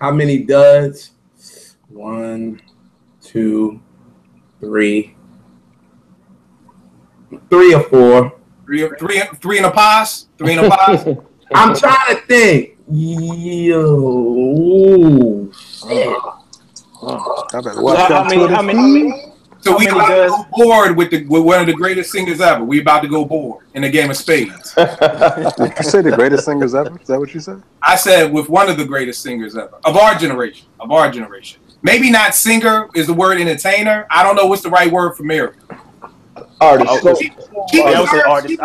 how many duds? 1, 2, 3. 3 or 4. Three in a pass? 3 in a pass? I'm trying to think. Yo. How many? So we about to go board with one of the greatest singers ever. We about to go board in a game of spades. You say the greatest singers ever? Is that what you said? I said with one of the greatest singers ever of our generation. Maybe not singer is the word entertainer. I don't know what's the right word for Mary. Artist. I would say artist.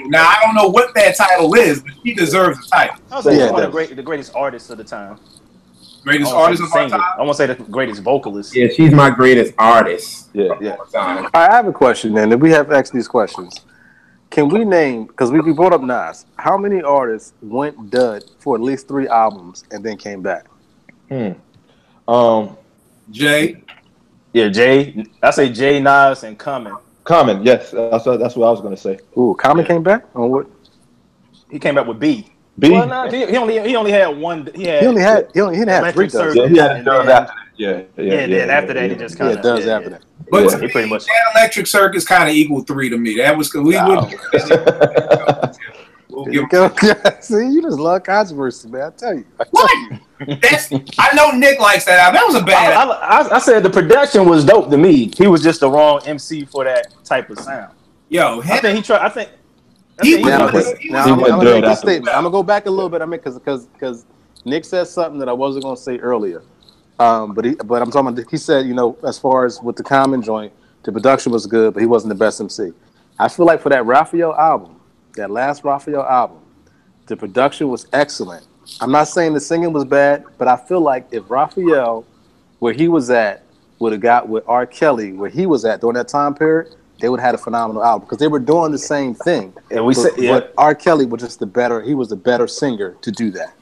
Now I don't know what that title is, but she deserves the title. I would say one of the greatest artists of the time. Greatest artist of our time? I want to say the greatest vocalist. Yeah, she's my greatest artist. Yeah. All right, I have a question then. If we have asked these questions, can we name, because we brought up Nas, how many artists went dud for at least 3 albums and then came back? Jay. Yeah, Jay. I say Jay, Nas, and Common. Common, yes. That's what I was going to say. Ooh, Common came back? On what? He came back with B. B? Well, no, he only had one. He didn't have 3 duds. Yeah, he had done after that. Yeah. Then after that, he just kind of does after that. But he pretty much that Electric Circus kind of equaled 3 to me. That was we would. See, you just love controversy, man. I tell you. I know Nick likes that album. That was a bad album. I said the production was dope to me. He was just the wrong MC for that type of sound. Yo, I think he tried. I think I'm gonna make a statement. I'm gonna go back a little bit. Because Nick said something that I wasn't gonna say earlier. But I'm talking about. He said, as far as with the Common joint, the production was good, but he wasn't the best MC. I feel like for that Raphael album, that last Raphael album, the production was excellent. I'm not saying the singing was bad, but I feel like if Raphael, where he was at, would have got with R. Kelly, where he was at during that time period, they would have had a phenomenal album because they were doing the same thing. And but R. Kelly was just he was the better singer to do that.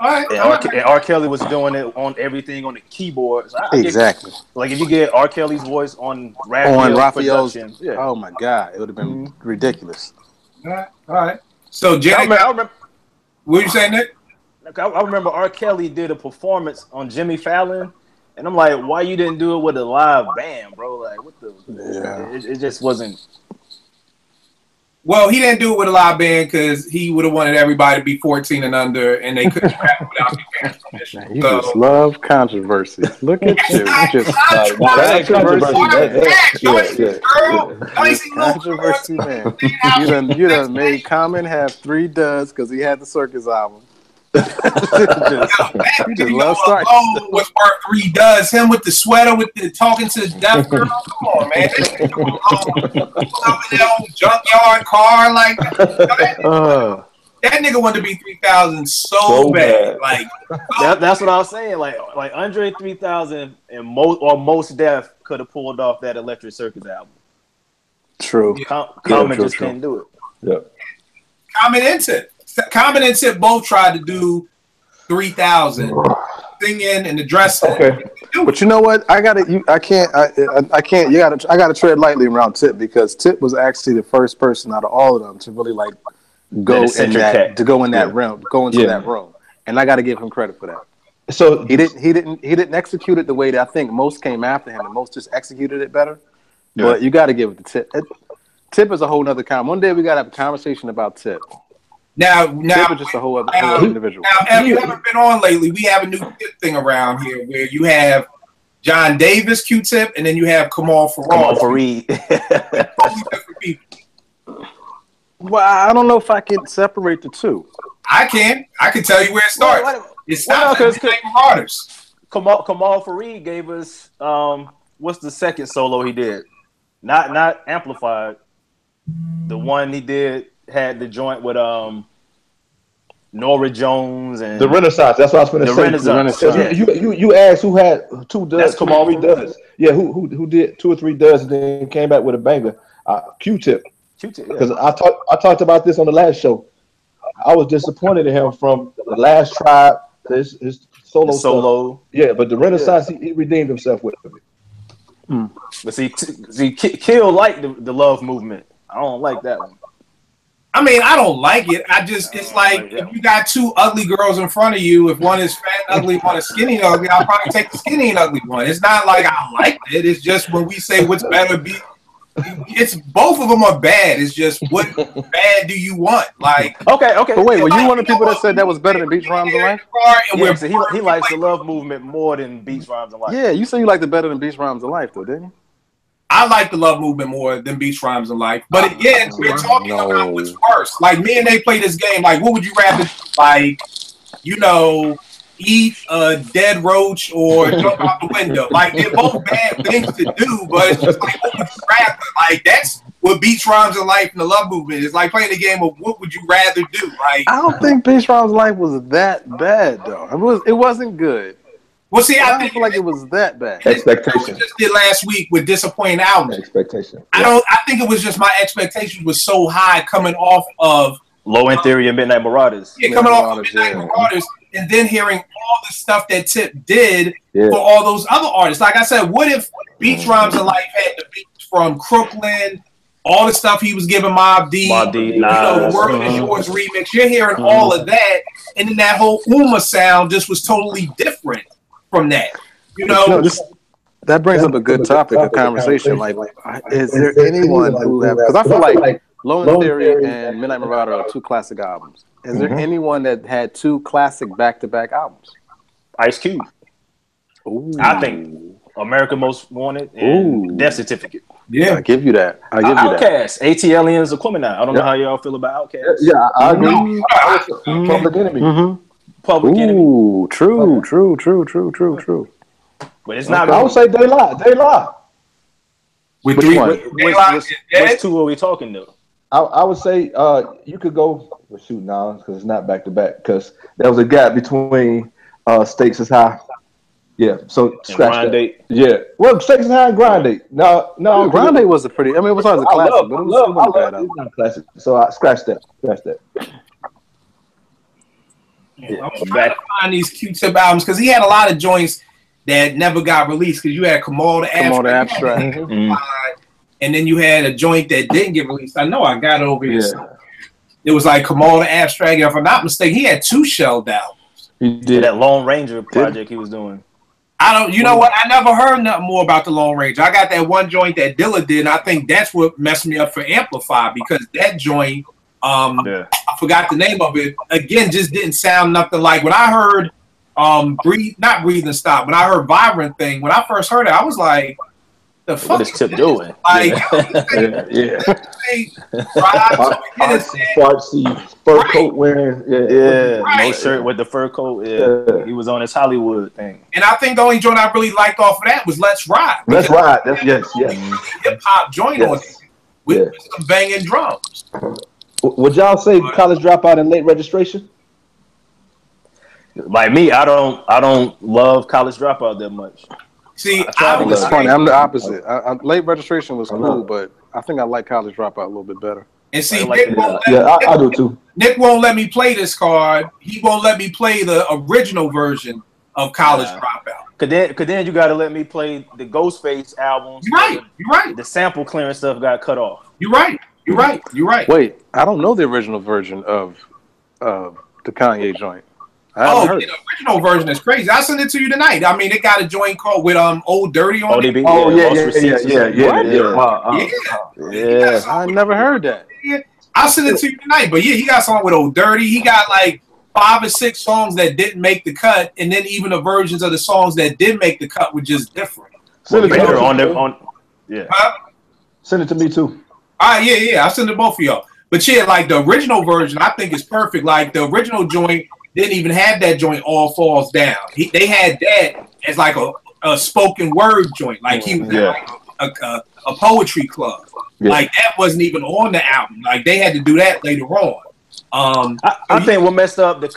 And R. Kelly was doing it on everything on the keyboards. Exactly. Like if you get R. Kelly's voice on Raphael's production, oh my God, it would have been ridiculous. All right. So, Jack, I remember. What you saying, Nick? I remember R. Kelly did a performance on Jimmy Fallon, and I'm like, why you didn't do it with a live band, bro? Like, what the? Yeah. It just wasn't. Well, he didn't do it with a live band because he would have wanted everybody to be 14 and under, and they couldn't rap without their parents' permission. You just love controversy. Look at you. Controversy, man. You done made Common have 3 duds because he had the Circus album. You just love starting. What's part 3 duds? Him with the sweater, with the talking to the deaf girl. Come on, man. Junkyard car, like. That nigga wanted to be 3000 so bad. Like that's what I was saying. Like Andre 3000 and most Def could have pulled off that Electric Circus album. True. Common just couldn't do it. Yeah. Common and Tip both tried to do 3000 singing and the dressing. Okay. But you know what? I can't. You gotta tread lightly around Tip, because Tip was actually the first person out of all of them to really like go in that realm. And I gotta give him credit for that. So he didn't execute it the way that I think most came after him, and most just executed it better. Yeah. But you gotta give it to Tip. Tip is a whole nother kind. One day we gotta have a conversation about Tip. Now, Tip is just a whole other individual. Now, have you ever been on lately? We have a new Tip thing around here where you have John Davis, Q-Tip, and then you have Kamal Fareed. Totally different people. Well, I don't know if I can separate the two. I can tell you where it starts. It stops at the artists. Kamal Fareed gave us what's the second solo he did? Not Amplified. The one he did had the joint with Nora Jones and the Renaissance. That's what I was going to say. The Renaissance. You asked who had two duds. Kamal Fareed does. Yeah, who did 2 or 3 duds and then came back with a banger. Q-Tip. Because I talked about this on the last show. I was disappointed in him from the last Tribe, his solo. Stuff. Yeah, but the Renaissance, he redeemed himself with it. But see, Kill liked the love movement. I don't like that one. I mean, I don't like it. It's like if you got 2 ugly girls in front of you, if one is fat and ugly, one is skinny and ugly, I'll probably take the skinny and ugly one. It's not like I like it. It's just when we say what's better, it's both of them are bad. It's just what bad do you want? Like okay. But wait, were you one of the people that said that was better than Beach Rhymes of Life? Yeah, so he likes the love movement more than Beach Rhymes of Life. Yeah, you say you like it better than Beach Rhymes of Life, though, didn't you? I like the love movement more than Beach Rhymes of Life. But again, we're talking about what's worse. Like me and they play this game. Like, what would you rather do? Like, eat a dead roach or jump out the window? Like, they're both bad things to do, but it's just like, what would you rather? Like, that's what Beach Rhymes of Life and the love movement is like, playing the game of what would you rather do? Like, I don't think Beach Rhymes of Life was that bad, though. It wasn't good. Well, see, I feel like it was that bad. Expectation. Just did last week with disappointing albums. Expectation. I think it was just my expectations was so high coming off of Low End Theory and Midnight Marauders. Yeah, coming off of Midnight Marauders, and then hearing all the stuff that Tip did for all those other artists. Like I said, what if Beach Rhymes of Life had the beats from Crooklyn, all the stuff he was giving Mobb Deep, the World Is Yours remix? You're hearing all of that, and then that whole Uma sound just was totally different from that. That brings up a good topic of conversation. Like, is there anyone who have? Because I feel like Low End Theory and Midnight Marauder are 2 classic albums. Is there anyone that had 2 classic back-to-back albums? Ice Cube. Ooh. I think America Most Wanted and Death Certificate. Yeah, I give you that. Outkast, ATLiens, Aquemini. I don't know how y'all feel about Outkast. Yeah, I agree. Public Enemy. Public Enemy. Ooh, true. But it's not. I would say they lie. Which 2 are we talking though? I would say you could go. Well, shoot, now because it's not back to back because there was a gap between Stakes is High. Yeah, so scratch that. Date. Yeah, well, Stakes is High and Grind Date. No, Grind Date was a pretty. I mean, it was always a classic. I love it's not a classic. So I scratch that. Yeah, I'm trying to find these Q-Tip albums because he had a lot of joints that never got released. Because you had Kamal the Abstract. And then you had a joint that didn't get released. I know I got it over here. It was like Kamal the Abstract. If I'm not mistaken, he had 2 shelved albums. He did that Lone Ranger project he was doing. You know what? I never heard nothing more about the Lone Ranger. I got that one joint that Dilla did, and I think that's what messed me up for Amplify because that joint, I forgot the name of it. Again, just didn't sound nothing like when I heard Breathe and Stop. When I heard Vibrant Thing, when I first heard it, I was like, the fuck what is Tip doing? Like, fur coat wearing, no shirt with the fur coat. Yeah, he was on his Hollywood thing. And I think the only joint I really liked off of that was Let's Ride. Let's Ride. Yes. Hip hop joint on it with some banging drums. Would y'all say College Dropout and Late Registration? Like me, I don't love College Dropout that much. See, it's funny. I'm the opposite. Late Registration was cool, but I think I like College Dropout a little bit better. And see, like I do too. Nick won't let me play this card. He won't let me play the original version of College Dropout. Cause then you got to let me play the Ghostface albums. You're right. The sample clearance stuff got cut off. You're right. Wait, I don't know the original version of the Kanye joint. The original version is crazy. I'll send it to you tonight. I mean, it got a joint called with Old Dirty on it. Oh yeah. I never heard that. Yeah. I'll send it to you tonight. But yeah, he got a song with Old Dirty. He got like 5 or 6 songs that didn't make the cut, and then even the versions of the songs that did make the cut were just different. Send it to me too. All right, yeah. I'll send it to both of y'all. But yeah, like the original version, I think is perfect. Like the original joint didn't even have that joint All Falls Down. They had that as like a spoken word joint. Like he was at like a poetry club. Yeah. Like that wasn't even on the album. Like they had to do that later on. I think what messed up the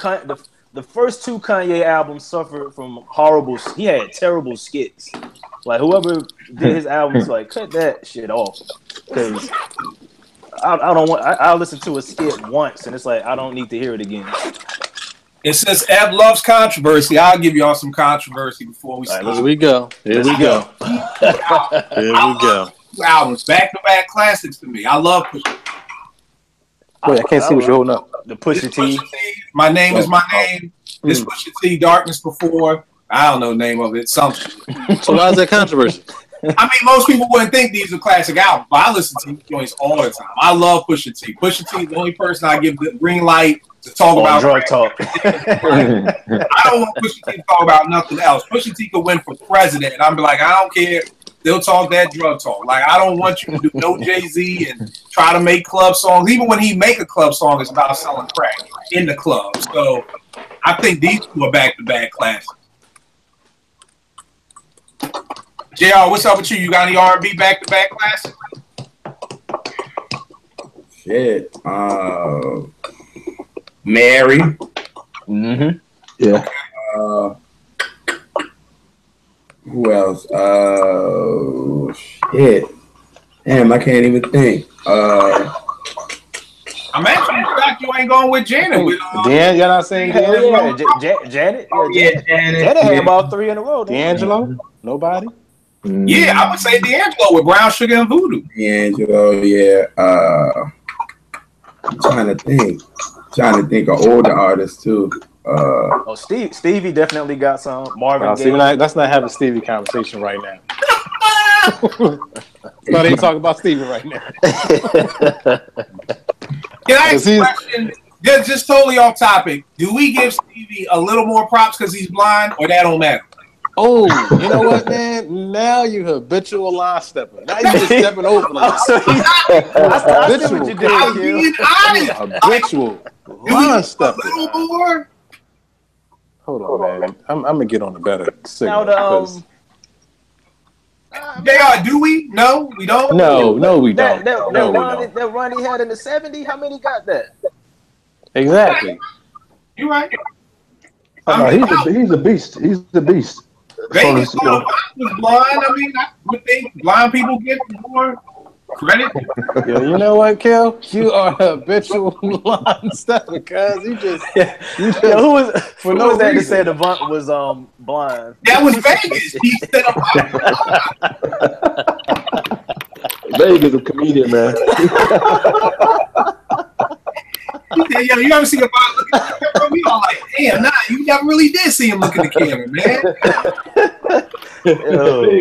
first 2 Kanye albums suffered from horrible. He had terrible skits. Like whoever did his albums, like cut that shit off, because I don't want. I listened to a skit once and it's like I don't need to hear it again. It says Eb loves controversy. I'll give y'all some controversy before we start. Here we go. Here we go. Albums, back-to-back classics to me. I love Pusha. Wait, I can't see what you're holding up. The Pusha T. My Name Is My Name. This Pusha T. Darkness Before. I don't know the name of it. Something. So why is that controversy? I mean, most people wouldn't think these are classic albums, but I listen to these joints all the time. I love Pusha T. Pusha T is the only person I give the green light to talk about drug talk. I don't want Pusha T to talk about nothing else. Pusha T could win for president, and I'm like, I don't care. They'll talk that drug talk. Like, I don't want you to do no Jay-Z and try to make club songs. Even when he make a club song, it's about selling crack in the club. So I think these 2 are back-to-back classics. JR, what's up with you? You got any R&B back-to-back classics? Shit. Mary. Mm-hmm. Yeah. Who else? Shit. Damn, I can't even think. I'm actually shocked you ain't going with Janet. Dan, you're not saying D'Angelo? Janet? Janet. Janet had about 3 in a row. D'Angelo? Nobody? Yeah, I would say D'Angelo with Brown Sugar and Voodoo. D'Angelo, yeah. I'm trying to think of older artists too. Stevie definitely got some. Marvin Gaye. Let's not have a Stevie conversation right now. But ain't talking about Stevie right now. Can I ask a question? Just totally off topic. Do we give Stevie a little more props because he's blind, or that don't matter? Oh, you know what, man? Now you habitual line stepper. Now you just stepping over. Like, I see what you did. Habitual line stepper. Hold on, man. I'm gonna get on a better signal. JR, do we? No, we don't. No, we don't. That run he had in the 70s. How many got that? Exactly. You're right. He's a beast. He's a beast. Vegas was blind. I mean, I would think blind people get more credit. Yo, you know what, Kel? You are a habitual line stepper because you just who was that to say the Devont was blind? That was Vegas. He said Vegas a comedian, man. Yeah, you ever see a bot look at the camera? We all like, damn, nah, you never really did see him look at the camera, man.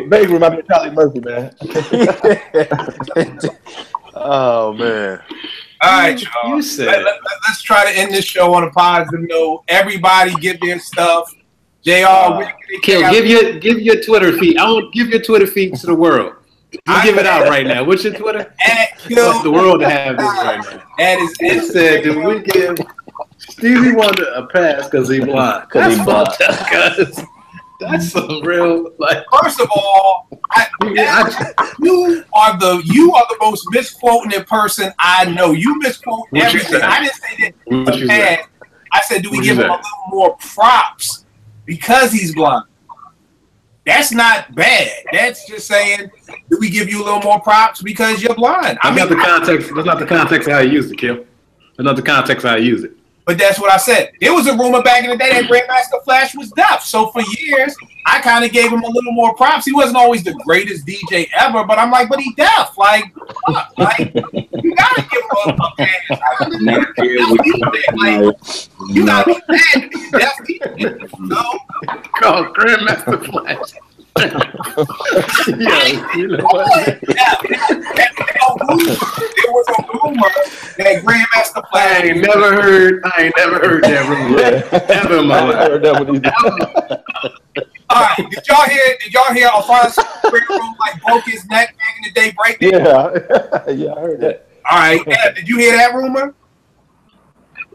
Vegas remind me of Charlie Murphy, man. Oh, man. All right, y'all. Let's try to end this show on a positive note. Everybody give their stuff. JR, give your Twitter feed. I want give your Twitter feed to the world. You give it out right now. What's your Twitter? What's the world to have this right now? That is it. Said, do we give Stevie Wonder a pass because he's blind? That's That's some real like. First of all, you are the most misquoting person I know. You misquote everything. I didn't say that. I said, do we give him a little more props because he's blind? That's not bad. That's just saying, do we give you a little more props because you're blind? That's not the context. That's not the context of how I use it, Kim. That's not the context of how I use it. But that's what I said. There was a rumor back in the day that Grandmaster Flash was deaf. So for years, I kind of gave him a little more props. He wasn't always the greatest DJ ever, but I'm like, but he deaf. Like, fuck, like you gotta give him a pass. You gotta be mad to be deaf DJ. No, called Grandmaster Flash. You know what? There was a rumor that Grandmaster Flash. I ain't never heard that rumor. Ever in my life. I heard that one either. All right, did y'all hear Alfonso like broke his neck back in the day breaking? Yeah, I heard that. All right, did you hear that rumor?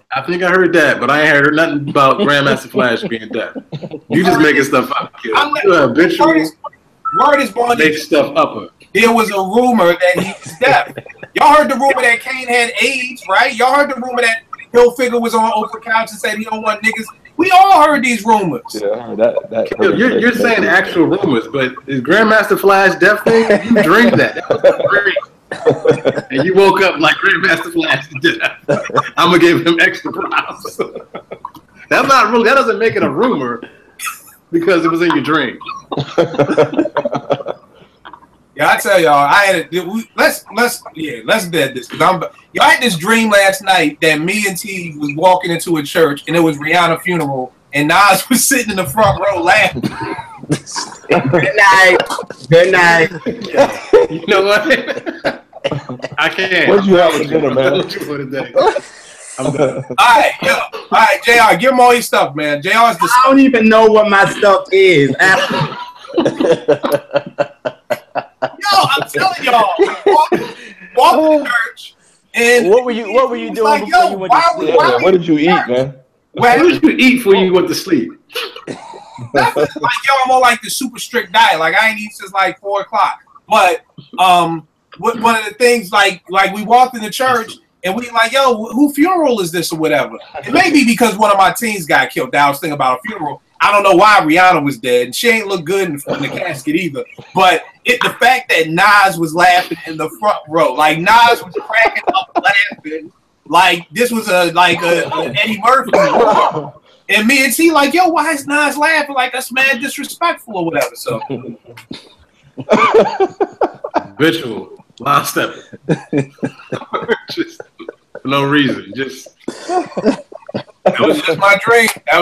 I think I heard that, but I ain't heard nothing about Grandmaster Flash being deaf. You just making stuff up, kid. Word is born. Make stuff up. There was a rumor that he was deaf. Y'all heard the rumor that Kane had AIDS, right? Y'all heard the rumor that Hilfiger was on Oprah couch and said he don't want niggas. We all heard these rumors. Yeah, I heard that. You're saying actual rumors, but is Grandmaster Flash deaf thing? You dreamed that. That was great. And you woke up like Grandmaster Flash did. I'm gonna give him extra props. That's not really. That doesn't make it a rumor because it was in your dream. Yeah, I tell y'all, I had let's dead this because y'all had this dream last night that me and T was walking into a church and it was Rihanna's funeral and Nas was sitting in the front row laughing. Good night. Good night. You know what? I can't. What'd you have for dinner, man? I'm done. All right, JR, give him all your stuff, man. JR's the. I don't even know what my stuff is. Yo, I'm telling y'all, walk to church, and what were you doing like, before you went to sleep? What did you eat, man? What did you eat before you went to sleep? Like, yo, I'm on like the super strict diet. Like, I ain't eat since like 4 o'clock. But one of the things, like we walked in the church and we like, yo, who funeral is this or whatever? It may be because one of my teens got killed. I was thinking about a funeral. I don't know why Rihanna was dead, and she ain't look good in the casket either. But the fact that Nas was laughing in the front row, like Nas was cracking up laughing, like this was a Eddie Murphy. And me and T like, yo, why is Nas laughing? Like that's mad disrespectful or whatever. So habitual line stepping, just for no reason, just. That was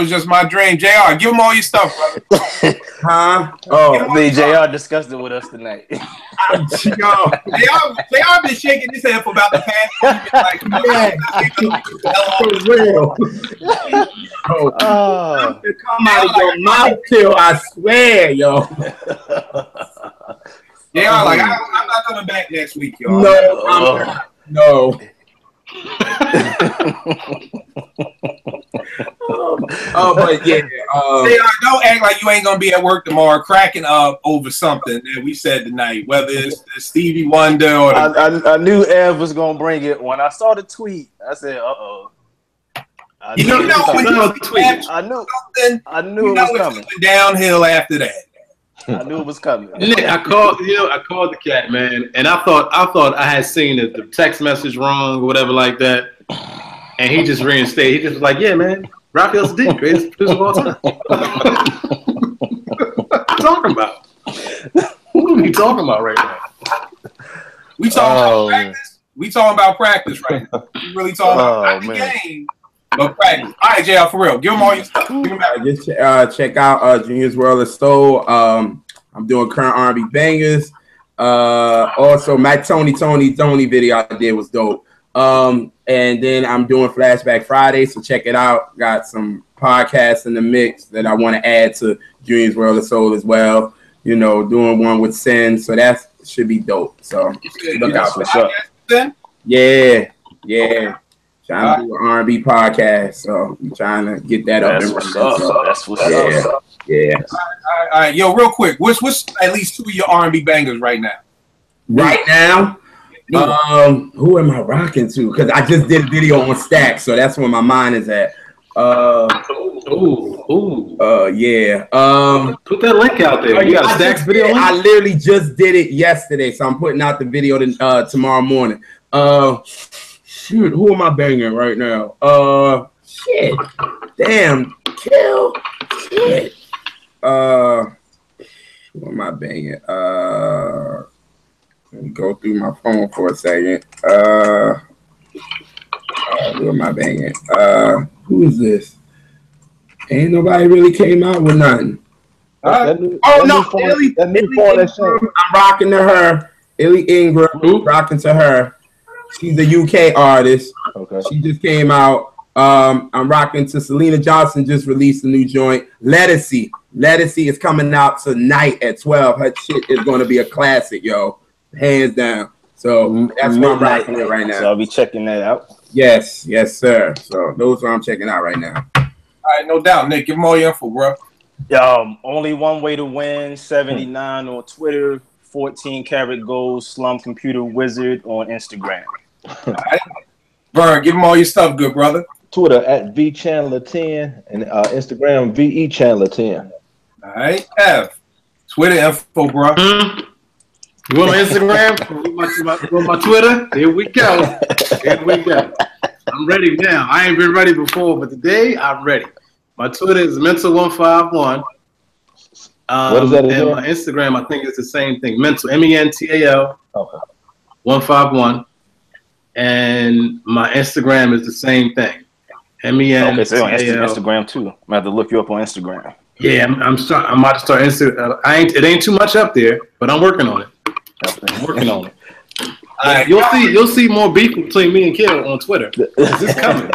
just my dream. JR, give him all your stuff, brother. Huh? Oh, JR discussed it with us tonight. JR been shaking his head for about the past. Like, for real. Come out of your mouth till I swear, yo. JR, like I'm not coming back next week, y'all. No, no. But yeah, don't act like you ain't gonna be at work tomorrow cracking up over something that we said tonight, whether it's the Stevie Wonder or I knew Ev was gonna bring it. When I saw the tweet, I said, "Uh-oh." I knew it was coming downhill after that. I knew it was coming. I called the cat, man, and I thought I had seen the text message wrong or whatever like that, and he just reinstated. He just was like, "Yeah, man, Raphael Saadiq, greatest producer of all time." What are you talking about? What are we talking about right now? We talking about practice. We talking about practice right now. We really talking about the game. But practice. All right, JL, for real. Give them all your stuff. Just check out Junior's World of Soul. I'm doing current R&B bangers. Also, my Tony video I did was dope. And then I'm doing Flashback Friday, so check it out. Got some podcasts in the mix that I want to add to Junior's World of Soul as well. You know, doing one with Sin, so that should be dope. So look out for that. Yeah. Trying to do an R&B podcast, so I'm trying to get that up. That's what's up. That's what's up. Yeah. All right, yo, real quick, what's at least 2 of your R&B bangers right now? Right now, who am I rocking to? Because I just did a video on Stack, so that's where my mind is at. Yeah. Put that link out there. You got a Stack's video link? I literally just did it yesterday, so I'm putting out the video tomorrow morning. Shoot, who am I banging right now? Shit. Damn. Kill. Shit. Who am I banging? Let me go through my phone for a second. Who am I banging? Who is this? Ain't nobody really came out with nothing. I'm rocking to her. Illy Ingram, rocking to her. She's a UK artist. Okay. She just came out. I'm rocking to Selena Johnson, just released a new joint. Lettucey is coming out tonight at 12. Her shit is going to be a classic, yo. Hands down. So that's what I'm rocking it right now. So I'll be checking that out. Yes, sir. So those are I'm checking out right now. All right, no doubt, Nick. Give more info, bro. Only one way to win. 79 on Twitter. 14 Karat Gold. Slum Computer Wizard on Instagram. All right. Vern, give them all your stuff, good brother. Twitter at VChandler10 and Instagram VEChandler10. All right, F. Twitter info, bro. You want my Instagram? You want my Twitter? Here we go. I'm ready now. I ain't been ready before, but today I'm ready. My Twitter is Mental151. What is that again? And my Instagram, I think it's the same thing. Mental, MENTAL. Okay. 151. And my Instagram is the same thing. MENTAL. Okay, so on Instagram too. I'm gonna have to look you up on Instagram. Yeah, I'm about to start Instagram. It ain't too much up there, but I'm working on it. You'll see more beef between me and Kill on Twitter. It's coming.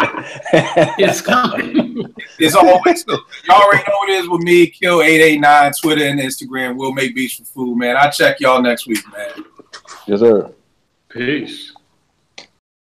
It's coming. It's always y'all already know what it is with me, Kill 889, Twitter and Instagram. We'll make beats for food, man. I'll check y'all next week, man. Yes, sir. Peace.